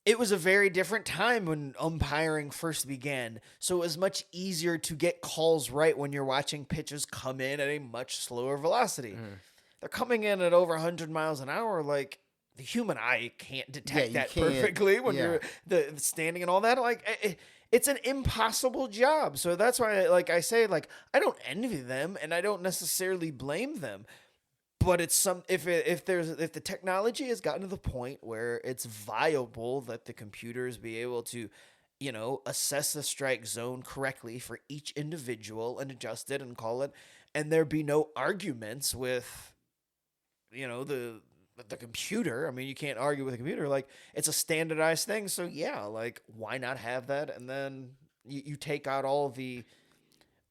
it was a very different time when umpiring first began. So it was much easier to get calls right when you're watching pitches come in at a much slower velocity. They're coming in at over 100 miles an hour. Like, the human eye can't detect that perfectly when you're the standing and all that. Like, it's an impossible job. So that's why, like I say, like, I don't envy them and I don't necessarily blame them. But it's if the technology has gotten to the point where it's viable that the computers be able to, assess the strike zone correctly for each individual and adjust it and call it, and there be no arguments with, the computer. I mean, you can't argue with a computer. Like, it's a standardized thing. So yeah, like, why not have that? And then you take out all the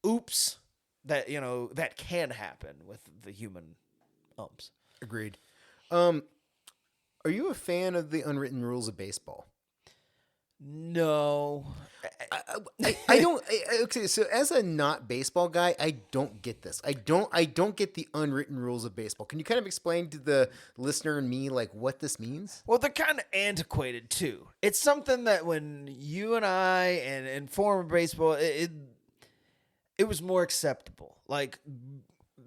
oops that, that can happen with the human umps. Agreed. Are you a fan of the unwritten rules of baseball? No. I don't. Okay, so as a not baseball guy, I don't get this. I don't get the unwritten rules of baseball. Can you kind of explain to the listener and me like what this means? Well, they're kind of antiquated too. It's something that when you and I and former baseball, it was more acceptable. Like,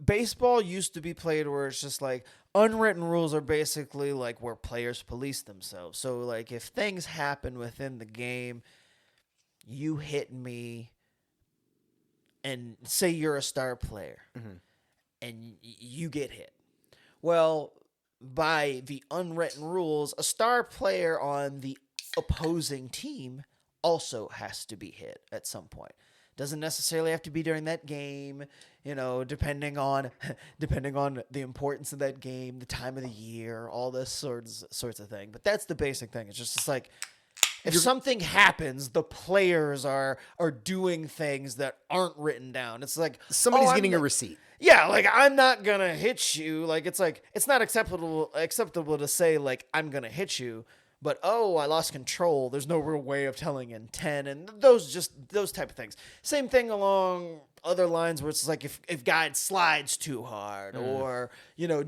baseball used to be played where it's just like, unwritten rules are basically like where players police themselves. So like, if things happen within the game, you hit me, and say you're a star player, and you get hit. Well, by the unwritten rules, a star player on the opposing team also has to be hit at some point. Doesn't necessarily have to be during that game, depending on the importance of that game, the time of the year, all this sorts of thing. But that's the basic thing. It's like, if something happens, the players are doing things that aren't written down. It's like, somebody's getting a receipt. Yeah, like, I'm not gonna hit you. Like, it's not acceptable to say like, I'm gonna hit you. But, I lost control. There's no real way of telling intent, and those type of things. Same thing along other lines where it's like, if guy slides too hard or,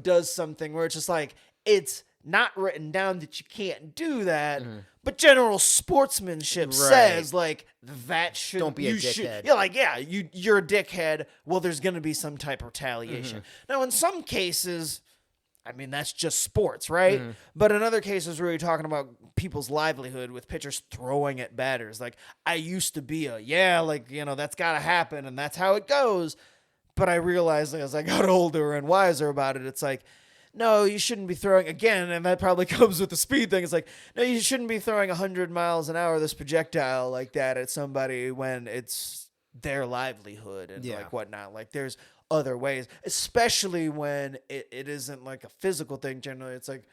does something where it's just like, it's not written down that you can't do that, but general sportsmanship says like, that should, don't be a dickhead. You're a dickhead. Well, there's going to be some type of retaliation. Now, in some cases, I mean, that's just sports, right? But in other cases where you're talking about people's livelihood with pitchers throwing at batters, like I used to be that's got to happen and that's how it goes. But I realized as I got older and wiser about it, it's like, no, you shouldn't be throwing again. And that probably comes with the speed thing. It's like, no, you shouldn't be throwing 100 miles an hour, this projectile like that at somebody when it's their livelihood and like whatnot. Like there's other ways, especially when it isn't like a physical thing. Generally, it's like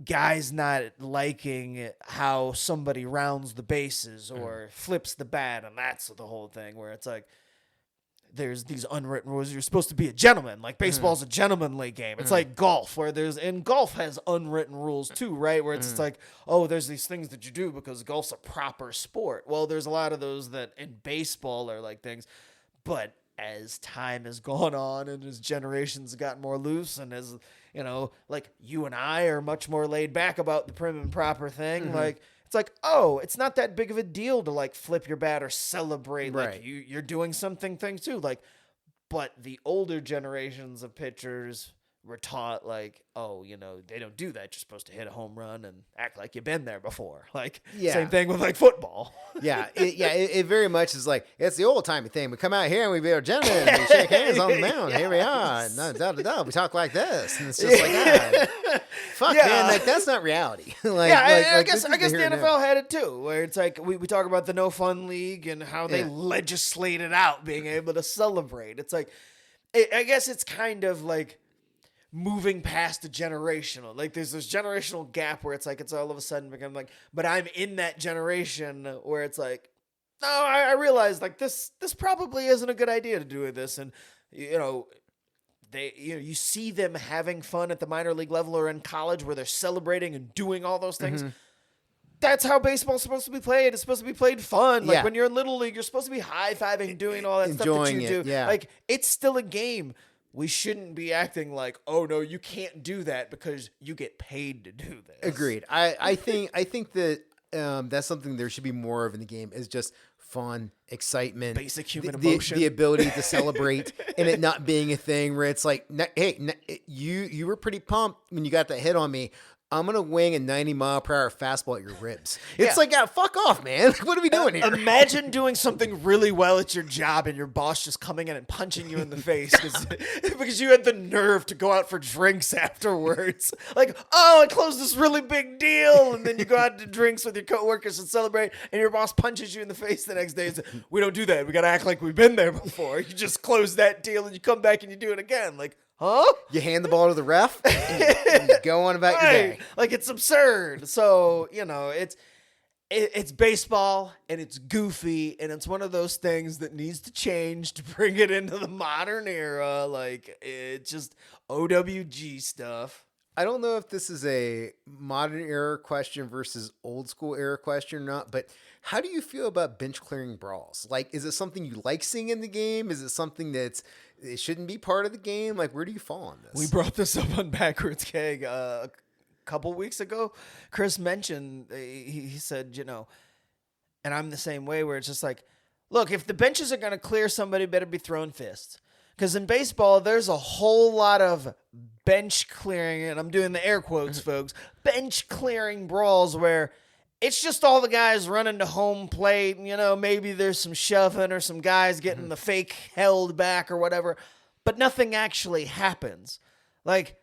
guys not liking how somebody rounds the bases or flips the bat. And that's the whole thing where it's like, there's these unwritten rules. You're supposed to be a gentleman. Like baseball's a gentlemanly game. It's like golf, where golf has unwritten rules too, right? Where it's just like, oh, there's these things that you do because golf's a proper sport. Well, there's a lot of those that in baseball are like things, but as time has gone on and as generations have gotten more loose and as, like you and I are much more laid back about the prim and proper thing, like, it's like, oh, it's not that big of a deal to like flip your bat or celebrate. Right. Like you're doing something too. Like, but the older generations of pitchers were taught like, oh, they don't do that. You're supposed to hit a home run and act like you've been there before. Like same thing with like football. It very much is like, it's the old timey thing. We come out here and we be a gentleman and we shake hands on the mound. Here we are. We talk like this. And it's just like that. Fuck, man, like that's not reality. I guess the NFL had it too, where it's like we talk about the no fun league and how they legislated out being able to celebrate. It's like, I guess it's kind of like moving past the generational. Like there's this generational gap where it's like it's all of a sudden become like, but I'm in that generation where it's like, no, I realize like this probably isn't a good idea to do this, and you see them having fun at the minor league level or in college where they're celebrating and doing all those things. That's how baseball's supposed to be played. It's supposed to be played fun. Like when you're in Little League, you're supposed to be high-fiving and doing all that stuff that you do. Yeah. Like it's still a game. We shouldn't be acting like, oh no, you can't do that because you get paid to do this. Agreed. I think that that's something there should be more of in the game is just fun, excitement, basic human emotion, the ability to celebrate, and it not being a thing where it's like, hey, you were pretty pumped when you got that hit on me. I'm going to wing a 90-mile-per-hour fastball at your ribs. It's like, fuck off, man. What are we doing here? Imagine doing something really well at your job and your boss just coming in and punching you in the face because you had the nerve to go out for drinks afterwards. Like, oh, I closed this really big deal. And then you go out to drinks with your coworkers and celebrate, and your boss punches you in the face the next day and says, we don't do that. We got to act like we've been there before. You just close that deal and you come back and you do it again. Like, huh? You hand the ball to the ref and you go on about your day. Like it's absurd. So, it's baseball and it's goofy and it's one of those things that needs to change to bring it into the modern era. Like it's just OWG stuff. I don't know if this is a modern era question versus old school era question or not, but how do you feel about bench clearing brawls? Like, is it something you like seeing in the game? Is it something it shouldn't be part of the game? Like, where do you fall on this? We brought this up on Backwards Keg a couple weeks ago. Chris mentioned, he said, and I'm the same way where it's just like, look, if the benches are going to clear somebody, better be throwing fists. Because in baseball, there's a whole lot of bench clearing, and I'm doing the air quotes, folks, bench clearing brawls where it's just all the guys running to home plate. Maybe there's some shoving or some guys getting the fake held back or whatever, but nothing actually happens. Like,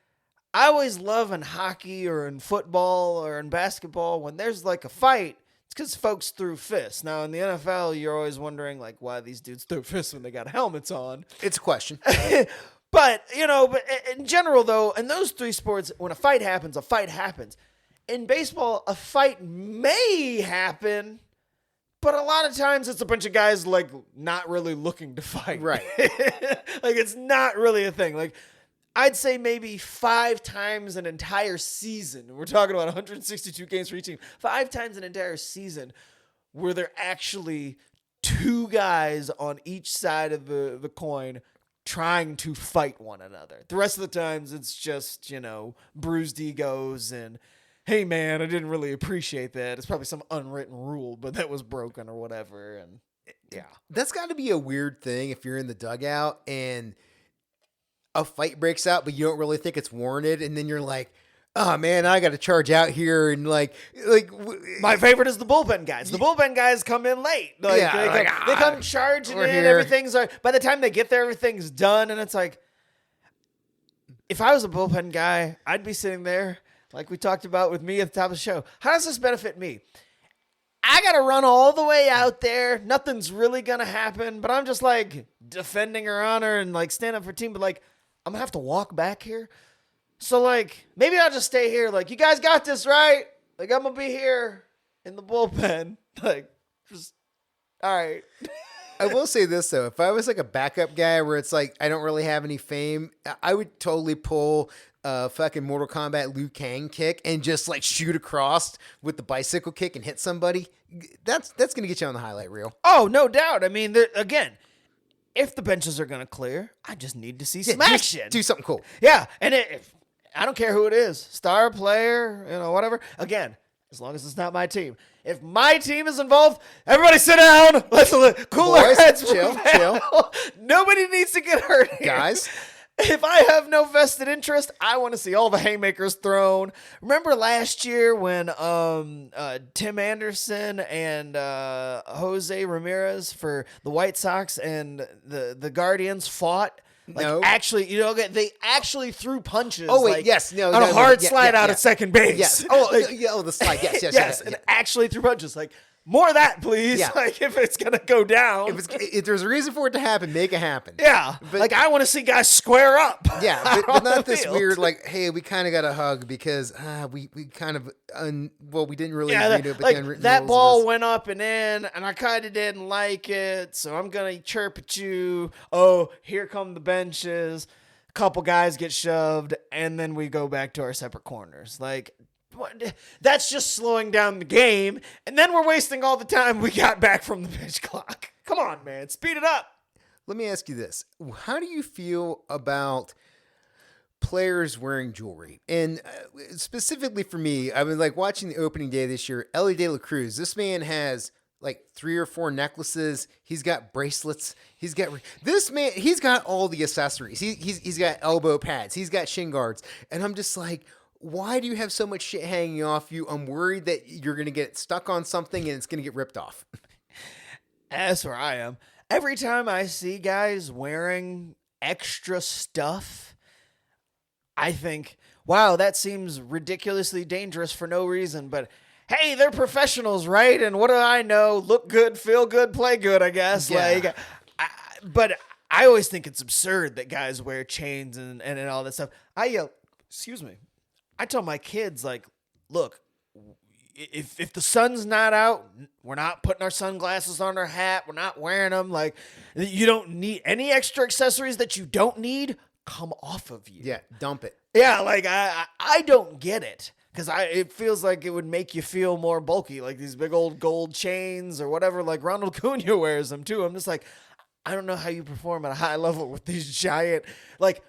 I always love in hockey or in football or in basketball when there's like a fight, it's because folks threw fists. Now, in the NFL, you're always wondering like why these dudes threw fists when they got helmets on. It's a question. But in general, though, in those three sports, when a fight happens, a fight happens. In baseball, a fight may happen, but a lot of times it's a bunch of guys like not really looking to fight. Right. Like it's not really a thing. Like I'd say maybe 5 times an entire season. We're talking about 162 games for each team. 5 times an entire season where there actually 2 guys on each side of the coin trying to fight one another. The rest of the times it's just, bruised egos and, hey man, I didn't really appreciate that. It's probably some unwritten rule, but that was broken or whatever. And yeah, that's got to be a weird thing if you're in the dugout and a fight breaks out, but you don't really think it's warranted, and then you're like, oh man, I got to charge out here, and My favorite is the bullpen guys. The bullpen guys come in late. Like, Yeah, they come charging we're in. here. Everything's by the time they get there, everything's done, and it's like, if I was a bullpen guy, I'd be sitting there like we talked about with me at the top of the show. How does this benefit me? I got to run all the way out there. Nothing's really going to happen, but I'm just like defending her honor and like stand up for team. But like, I'm going to have to walk back here. So like, maybe I'll just stay here. Like, you guys got this, right? Like, I'm going to be here in the bullpen. Like, just, all right. I will say this though, if I was like a backup guy where it's like I don't really have any fame, I would totally pull fucking Mortal Kombat Liu Kang kick and just like shoot across with the bicycle kick and hit somebody. That's gonna get you on the highlight reel. Oh, no doubt. I mean, again, if the benches are gonna clear, I just need to see some action. Do something cool. Yeah, and I don't care who it is, star player, whatever. Again, as long as it's not my team. If my team is involved, everybody sit down. Let's cool our Boys, heads. chill. Nobody needs to get hurt here. Guys. If I have no vested interest, I want to see all the haymakers thrown. Remember last year when Tim Anderson and Jose Ramirez for the White Sox and the Guardians fought? Like, no. Actually, they actually threw punches. Oh, wait, like, yes. No, on no, a hard yeah, slide yeah, out yeah. at second base. Yes. The slide. Yes. Yes, and actually threw punches. Like, more of that, please. Yeah. Like, if it's going to go down. If there's a reason for it to happen, make it happen. Yeah. But- like, I want to see guys square up. Yeah, but on not the this field. weird, like, hey, we kind of got a hug because we kind of, we didn't really agree to it, but like the unwritten that rules of ball this. went up and in, and I kind of didn't like it, so I'm going to chirp at you. Oh, here come the benches. A couple guys get shoved, and then we go back to our separate corners. Like, that's just slowing down the game, and then we're wasting all the time we got back from the pitch clock. Come on, man. Speed it up. Let me ask you this. How do you feel about players wearing jewelry? And specifically for me, I've been like watching the opening day this year, Ellie De La Cruz. This man has like 3 or 4 necklaces. He's got bracelets. He's got all the accessories. He's got elbow pads. He's got shin guards. And I'm just like, why do you have so much shit hanging off you? I'm worried that you're going to get stuck on something and it's going to get ripped off. That's where I am. Every time I see guys wearing extra stuff, I think, wow, that seems ridiculously dangerous for no reason. But hey, they're professionals, right? And what do I know? Look good, feel good, play good, I guess. Yeah. But I always think it's absurd that guys wear chains and all that stuff. I yell, excuse me. I tell my kids, like, look, if the sun's not out, we're not putting our sunglasses on our hat. We're not wearing them. Like, you don't need any extra accessories that you don't need. Come off of you. Yeah, dump it. Yeah, like I don't get it because it feels like it would make you feel more bulky, like these big old gold chains or whatever. Like Ronald Cunha wears them too. I'm just like, I don't know how you perform at a high level with these giant, like,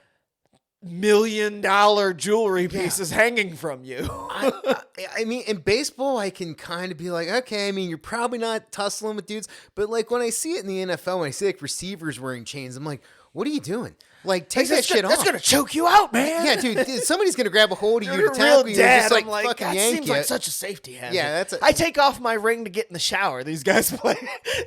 $1 million jewelry pieces hanging from you. I mean, in baseball, I can kind of be like, okay, I mean, you're probably not tussling with dudes, but like when I see it in the NFL, when I see like receivers wearing chains, I'm like, what are you doing? Like, take that shit off. That's gonna choke you out, man. Yeah, dude, somebody's gonna grab a hold of you You're to a real tackle you and dad. just like, I'm like, fucking that yank seems you. like such a safety hazard. Yeah, I take off my ring to get in the shower. These guys play.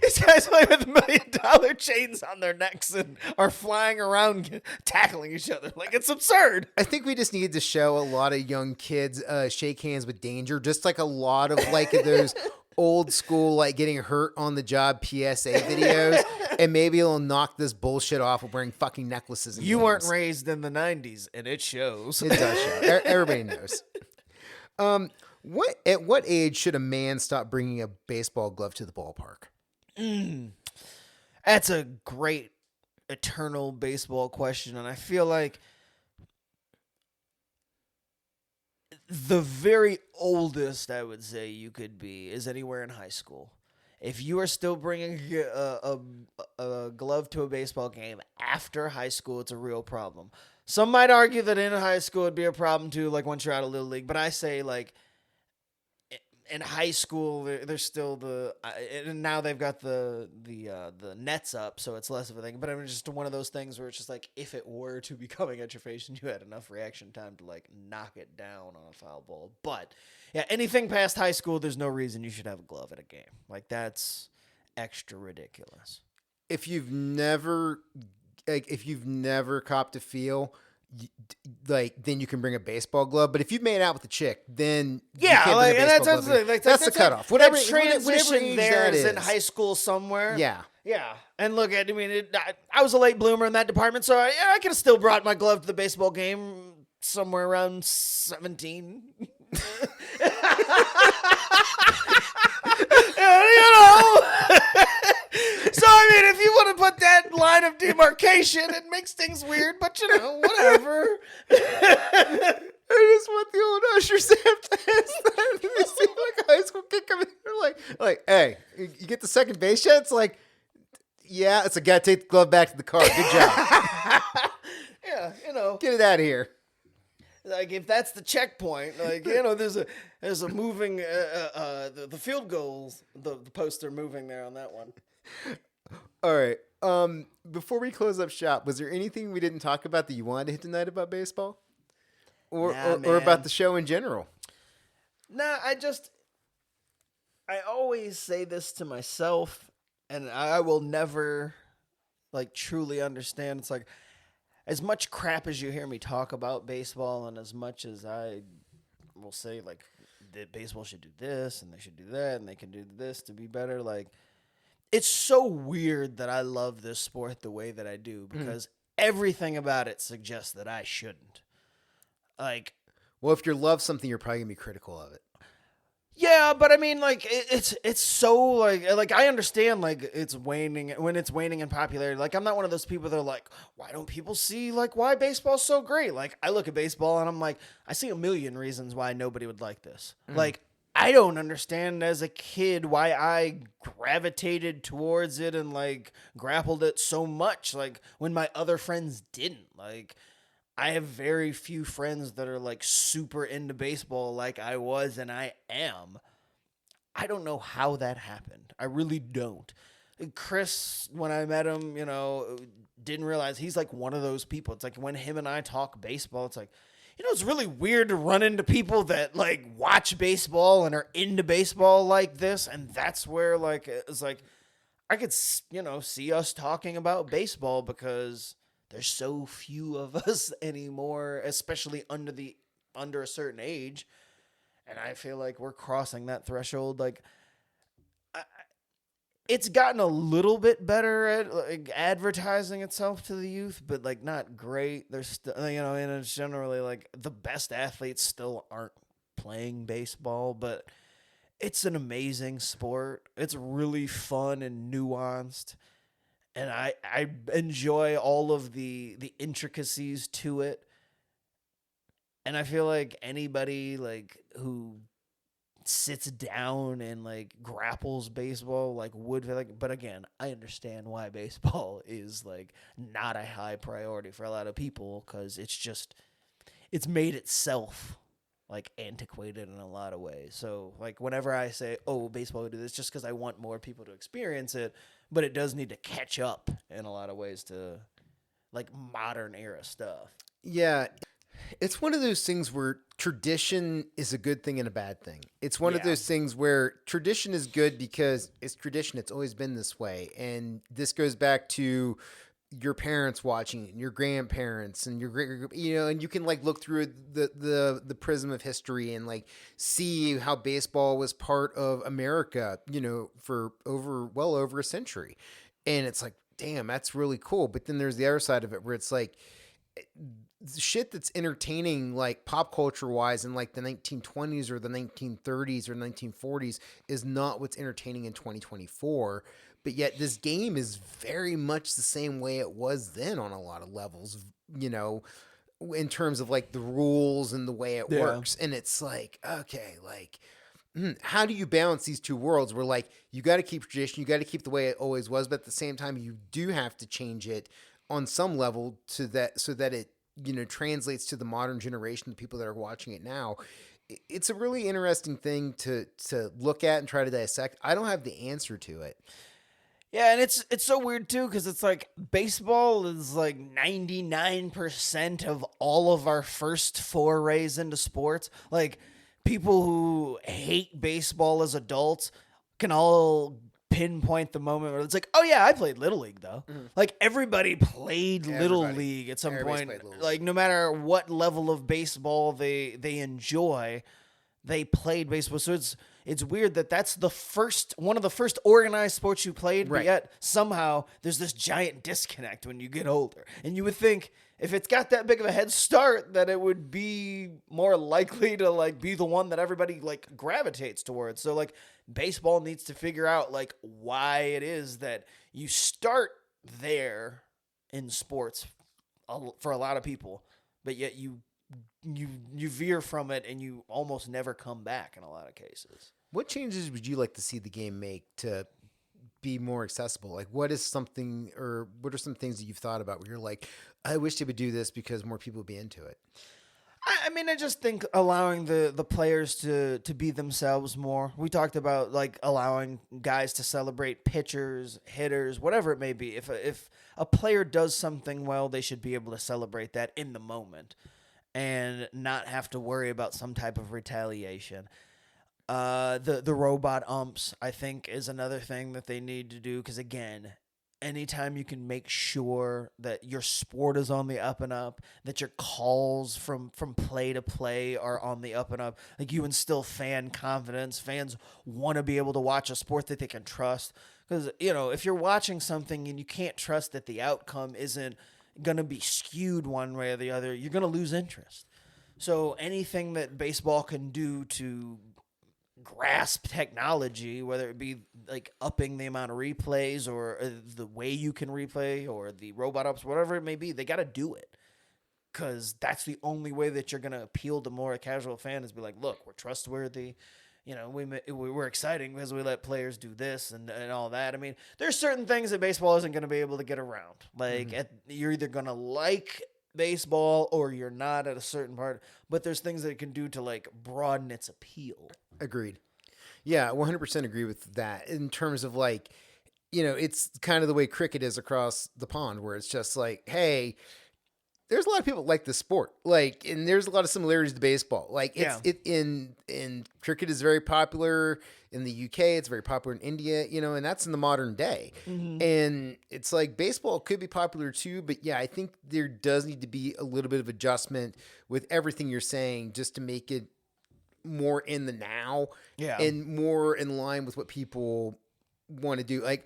These guys play with $1 million chains on their necks and are flying around tackling each other. Like, it's absurd. I think we just need to show a lot of young kids shake hands with danger, just like a lot of like those old school like getting hurt on the job PSA videos, and maybe it'll knock this bullshit off of wearing fucking necklaces. You weren't raised in the 90s, and it shows. It does show. Everybody knows. At what age should a man stop bringing a baseball glove to the ballpark? That's a great eternal baseball question, and I feel like the very oldest I would say you could be is anywhere in high school. If you are still bringing a glove to a baseball game after high school, it's a real problem. Some might argue that in high school it'd be a problem too, like once you're out of Little League. But I say, like, in high school, there's still and now they've got the nets up, so it's less of a thing. But I'm just one of those things where it's just like, if it were to be coming at your face and you had enough reaction time to like knock it down on a foul ball. But yeah, anything past high school, there's no reason you should have a glove at a game. Like, that's extra ridiculous. If you've never copped a feel, then you can bring a baseball glove. But if you've made out with a chick, then you Yeah, can't like, bring a and baseball glove. That's the cutoff. Whatever Whatever transition age there that is in is. high school somewhere. Yeah. Yeah, and look, I mean, I was a late bloomer in that department, so I could have still brought my glove to the baseball game somewhere around 17. So, I mean, if you want to put that line of demarcation, it makes things weird, but, whatever. I just want the old Usher samples. You see like a high school kid come in, they're like, hey, you get the second base yet? It's like, yeah, it's a gotta take the glove back to the car. Good job. Yeah, Get it out of here. like, if that's the checkpoint, like, there's a moving, the field goals, the poster moving there on that one. All right. Before we close up shop, was there anything we didn't talk about that you wanted to hit tonight about baseball? Or about the show in general? Nah, I always say this to myself, and I will never, like, truly understand. It's like, as much crap as you hear me talk about baseball, and as much as I will say, like, that baseball should do this, and they should do that, and they can do this to be better, like, it's so weird that I love this sport the way that I do, because everything about it suggests that I shouldn't. Like, well, if you love something, you're probably gonna be critical of it. yeah, but I mean, like, it's so, like I understand, like, it's waning in popularity. Like, I'm not one of those people that are like, why don't people see, like, why baseball's so great? Like, I look at baseball and I'm like, I see a million reasons why nobody would like this. Like, I don't understand as a kid why I gravitated towards it and, like, grappled it so much, like, when my other friends didn't. Like, I have very few friends that are, like, super into baseball like I was and I am. I don't know how that happened. I really don't. Chris, when I met him, didn't realize he's, like, one of those people. It's like when him and I talk baseball, it's like, it's really weird to run into people that, like, watch baseball and are into baseball like this. And that's where, like, it's like, I could, see us talking about baseball because there's so few of us anymore, especially under a certain age. And I feel like we're crossing that threshold. Like, it's gotten a little bit better at, like, advertising itself to the youth, but, like, not great. There's still, and it's generally, like, the best athletes still aren't playing baseball, but it's an amazing sport. It's really fun and nuanced. And I enjoy all of the intricacies to it. And I feel like anybody, like, who sits down and, like, grapples baseball, like, would feel like, but again, I understand why baseball is, like, not a high priority for a lot of people, because it's made itself, like, antiquated in a lot of ways. So, like, whenever I say, oh, baseball would do this, just because I want more people to experience it, but it does need to catch up in a lot of ways to, like, modern era stuff. Yeah. It's one of those things where tradition is a good thing and a bad thing. It's one of those things where tradition is good because it's tradition. It's always been this way. And this goes back to your parents watching it, and your grandparents and your great, and you can, like, look through the prism of history and, like, see how baseball was part of America, for well over a century. And it's like, damn, that's really cool. But then there's the other side of it where it's like, shit that's entertaining, like, pop culture wise in, like, the 1920s or the 1930s or 1940s is not what's entertaining in 2024. But yet this game is very much the same way it was then on a lot of levels, in terms of, like, the rules and the way it works. And it's like, okay, like, how do you balance these two worlds where, like, you got to keep tradition, you got to keep the way it always was, but at the same time you do have to change it on some level so that it, translates to the modern generation, the people that are watching it now. it's a really interesting thing to look at and try to dissect. I don't have the answer to it. Yeah, and it's so weird too because it's like baseball is like 99% of all of our first forays into sports. Like people who hate baseball as adults can all pinpoint the moment where it's like, oh yeah, I played Little League though. Like everybody played Little Everybody. League at some Everybody's point. played Little Like no matter what level of baseball they enjoy, they played baseball. So it's weird that that's one of the first organized sports you played, but Right. yet somehow there's this giant disconnect when you get older. And you would think if it's got that big of a head start that it would be more likely to like be the one that everybody like gravitates towards. So like baseball needs to figure out like why it is that you start there in sports for a lot of people, but yet you veer from it and you almost never come back in a lot of cases. What changes would you like to see the game make to be more accessible? Like, what are some things that you've thought about where you're like, I wish they would do this because more people would be into it? I mean, I just think allowing the players to be themselves more. We talked about like allowing guys to celebrate pitchers, hitters, whatever it may be. If a player does something well, they should be able to celebrate that in the moment and not have to worry about some type of retaliation. The robot umps, I think, is another thing that they need to do because, again, anytime you can make sure that your sport is on the up and up, that your calls from play to play are on the up and up, like you instill fan confidence. Fans want to be able to watch a sport that they can trust because, if you're watching something and you can't trust that the outcome isn't going to be skewed one way or the other, you're going to lose interest. So anything that baseball can do to grasp technology, whether it be like upping the amount of replays or the way you can replay or the robot ups, whatever it may be, they got to do it because that's the only way that you're going to appeal to more a casual fan is be like, look, we're trustworthy. We're exciting because we let players do this and all that. I mean, there's certain things that baseball isn't going to be able to get around. Like you're either going to like baseball or you're not at a certain part, but there's things that it can do to like broaden its appeal. Agreed. Yeah, 100% agree with that. In terms of like, it's kind of the way cricket is across the pond where it's just like, hey, there's a lot of people that like this sport. Like, and there's a lot of similarities to baseball. Like in cricket is very popular in the UK. It's very popular in India, and that's in the modern day. And it's like baseball could be popular too, but yeah, I think there does need to be a little bit of adjustment with everything you're saying just to make it more in the now and more in line with what people want to do. Like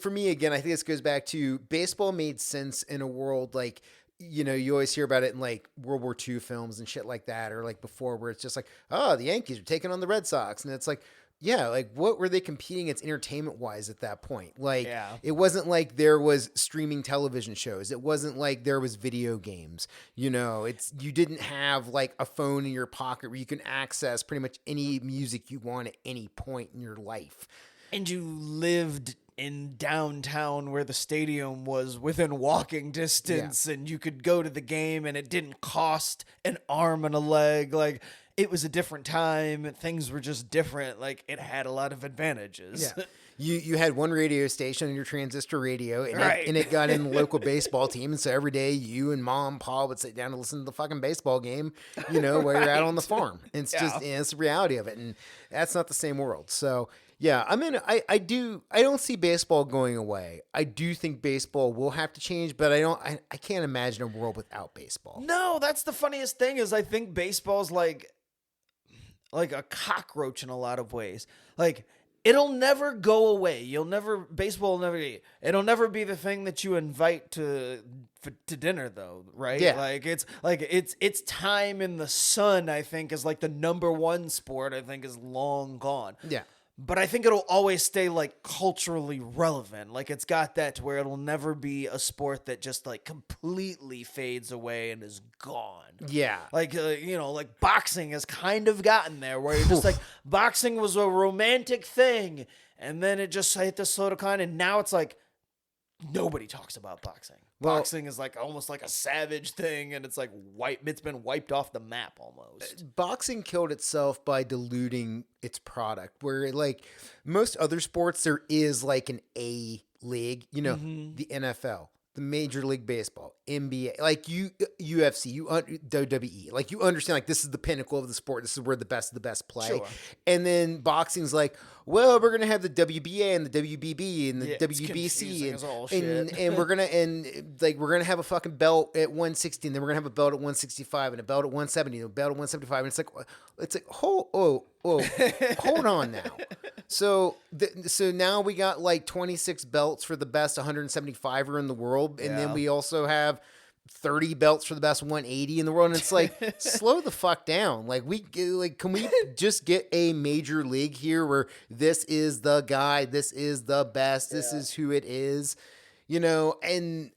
for me, again, I think this goes back to baseball made sense in a world like, you always hear about it in like World War II films and shit like that, or like before where it's just like, oh, the Yankees are taking on the Red Sox. And it's like, yeah, like what were they competing against entertainment wise at that point? Like it wasn't like there was streaming television shows. It wasn't like there was video games. You didn't have like a phone in your pocket where you can access pretty much any music you want at any point in your life. And you lived in downtown where the stadium was within walking distance and you could go to the game and it didn't cost an arm and a leg. Like it was a different time. Things were just different. Like it had a lot of advantages. Yeah. You had one radio station on your transistor radio and it got in the local baseball team. And so every day you and Mom, Pa would sit down and listen to the fucking baseball game, while you're out on the farm. And it's just, it's the reality of it. And that's not the same world. So yeah, I mean, I don't see baseball going away. I do think baseball will have to change, but I can't imagine a world without baseball. No, that's the funniest thing is I think baseball's like a cockroach in a lot of ways. Like it'll never go away. Baseball will it'll never be the thing that you invite to dinner though, right? Yeah. It's time in the sun, I think, is like the number one sport, I think, is long gone. Yeah. But I think it'll always stay like culturally relevant. Like it's got that to where it'll never be a sport that just like completely fades away and is gone. Yeah. Like, like boxing has kind of gotten there where you're just like boxing was a romantic thing and then it just hit this slow decline and now it's like nobody talks about boxing. Well- Boxing is like almost like a savage thing, and it's like it's been wiped off the map almost. Boxing killed itself by diluting its product, where like most other sports, there is like an A league, you know, the NFL, the Major League Baseball, NBA, like UFC, WWE, like you understand, like this is the pinnacle of the sport. This is where the best of the best play. Sure. And then boxing's like, well, we're gonna have the WBA and the WBB and the Yeah, it's WBC confusing and, as all and shit. and we're gonna have a fucking belt at 160, and then we're gonna have a belt at 165 and a belt at 170 and a belt at 175. And it's like hold on now. So now we got like 26 belts for the best 175er in the world, and then Yeah. we also have 30 belts for the best 180 in the world. And it's like, slow the fuck down. Can we just get a major league here where this is the guy, this is the best, this is who it is, you know? And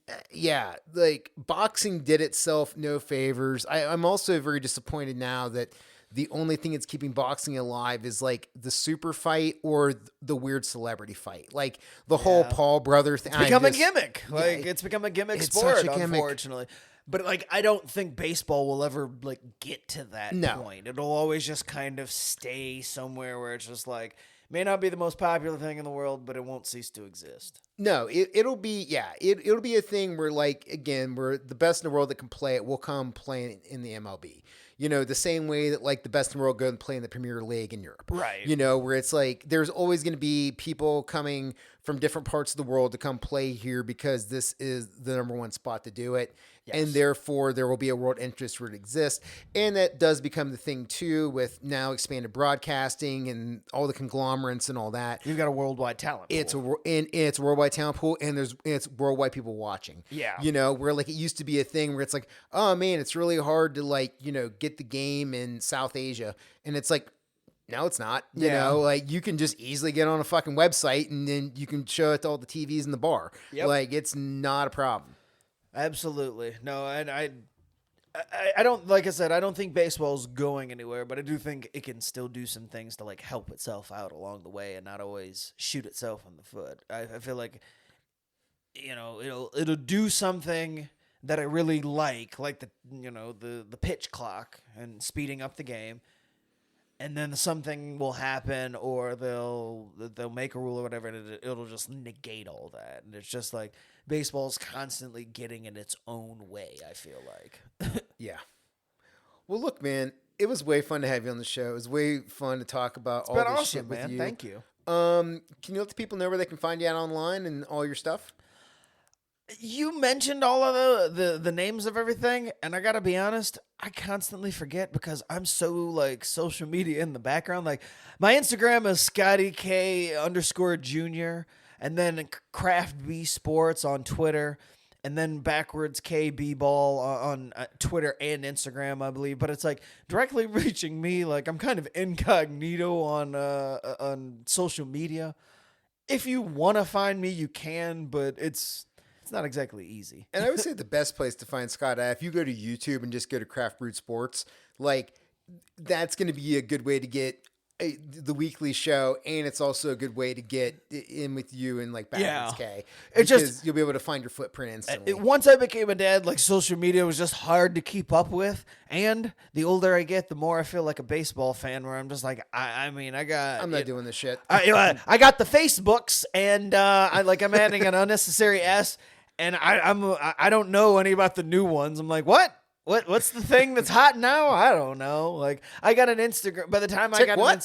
like boxing did itself no favors. I'm also very disappointed now that the only thing that's keeping boxing alive is like the super fight or the weird celebrity fight. Like the whole Paul brother thing. It's become a gimmick. Like it's become a gimmick it's sport, such a gimmick. unfortunately. But like I don't think baseball will ever like get to that point. It'll always just kind of stay somewhere where it's just like may not be the most popular thing in the world, but it won't cease to exist. No, it'll be it'll be a thing where like again, where the best in the world that can play it will come play in the MLB. You know, the same way that like the best in the world go and play in the Premier League in Europe. Right. You know, where it's like there's always going to be people coming from different parts of the world to come play here because this is the number one spot to do it. And therefore there will be a world interest where it exists. And that does become the thing too with now expanded broadcasting and all the conglomerates and all that. You've got a worldwide talent pool. It's a worldwide talent pool, and it's worldwide people watching. Yeah. You know, where like it used to be a thing where it's like, oh man, it's really hard to like, you know, get the game in South Asia. And it's like, no, it's not. You know, like you can just easily get on a fucking website and then you can show it to all the TVs in the bar. Yep. Like it's not a problem. Absolutely. No, and I don't, like I said, I don't think baseball's going anywhere, but I do think it can still do some things to like help itself out along the way and not always shoot itself in the foot. I feel like, you know, it'll do something that I really like the, you know, the pitch clock and speeding up the game. And then something will happen, or they'll make a rule or whatever, and it'll just negate all that. And it's just like baseball's constantly getting in its own way, I feel like. Yeah. Well, look, man, it was way fun to have you on the show. It was way fun to talk about all Been this awesome, shit with man. you. Thank you. Can you let the people know where they can find you out online and all your stuff? You mentioned all of the names of everything, and I gotta be honest, I constantly forget because I'm so like social media in the background. Like my Instagram is ScottyK_Jr. and then Craft B Sports on Twitter, and then backwards KB Ball on Twitter and Instagram, I believe. But it's like directly reaching me. Like I'm kind of incognito on social media. If you want to find me, you can, but it's not exactly easy. And I would say the best place to find Scott, if you go to YouTube and just go to Craft Brewed Sports, like that's going to be a good way to get the weekly show, and it's also a good way to get in with you and like Backwards K. It's just you'll be able to find your footprint instantly. Once I became a dad, like social media was just hard to keep up with, and the older I get, the more I feel like a baseball fan. Where I'm just like, I'm not doing this shit. I got the Facebooks, and I'm adding an unnecessary S, and I don't know any about the new ones. I'm like, what? What's the thing that's hot now? I don't know. Like I got an Instagram. By the time I got on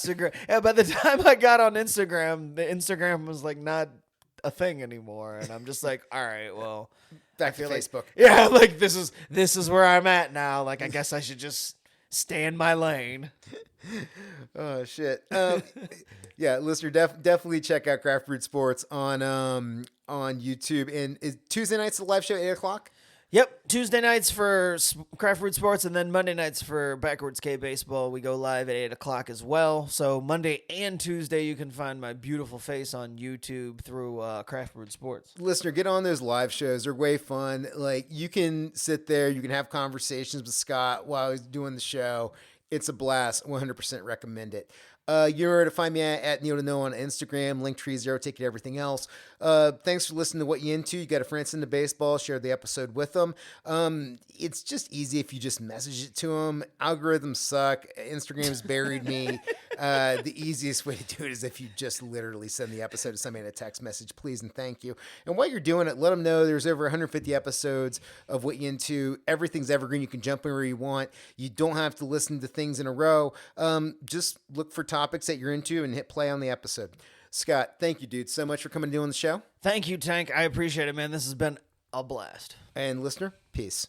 Instagram, the Instagram was like not a thing anymore, and I'm just like, all right, well, Back to Facebook. Yeah, like this is where I'm at now. Like I guess I should just stay in my lane. Oh shit. Yeah, listener, definitely check out Craft Brewed Sports on YouTube. And is Tuesday nights the live show at 8:00? Yep, Tuesday nights for Craft Brewed Sports, and then Monday nights for Backwards K Baseball. We go live at 8:00 as well. So Monday and Tuesday, you can find my beautiful face on YouTube through Craft Brewed Sports. Listener, get on those live shows. They're way fun. Like you can sit there, you can have conversations with Scott while he's doing the show. It's a blast. 100% recommend it. You know where to find me at Neil to Know on Instagram, Linktree, Zero Ticket, everything else. Thanks for listening to What You Into. You got a friend into baseball, share the episode with them. It's just easy if you just message it to them. Algorithms suck. Instagram's buried me. The easiest way to do it is if you just literally send the episode to somebody in a text message, please and thank you. And while you're doing it, let them know there's over 150 episodes of What You Into. Everything's evergreen. You can jump in where you want. You don't have to listen to things in a row. Just look for topics that you're into and hit play on the episode. Scott, thank you, dude, so much for coming and doing the show. Thank you, Tank. I appreciate it, man. This has been a blast. And listener, peace.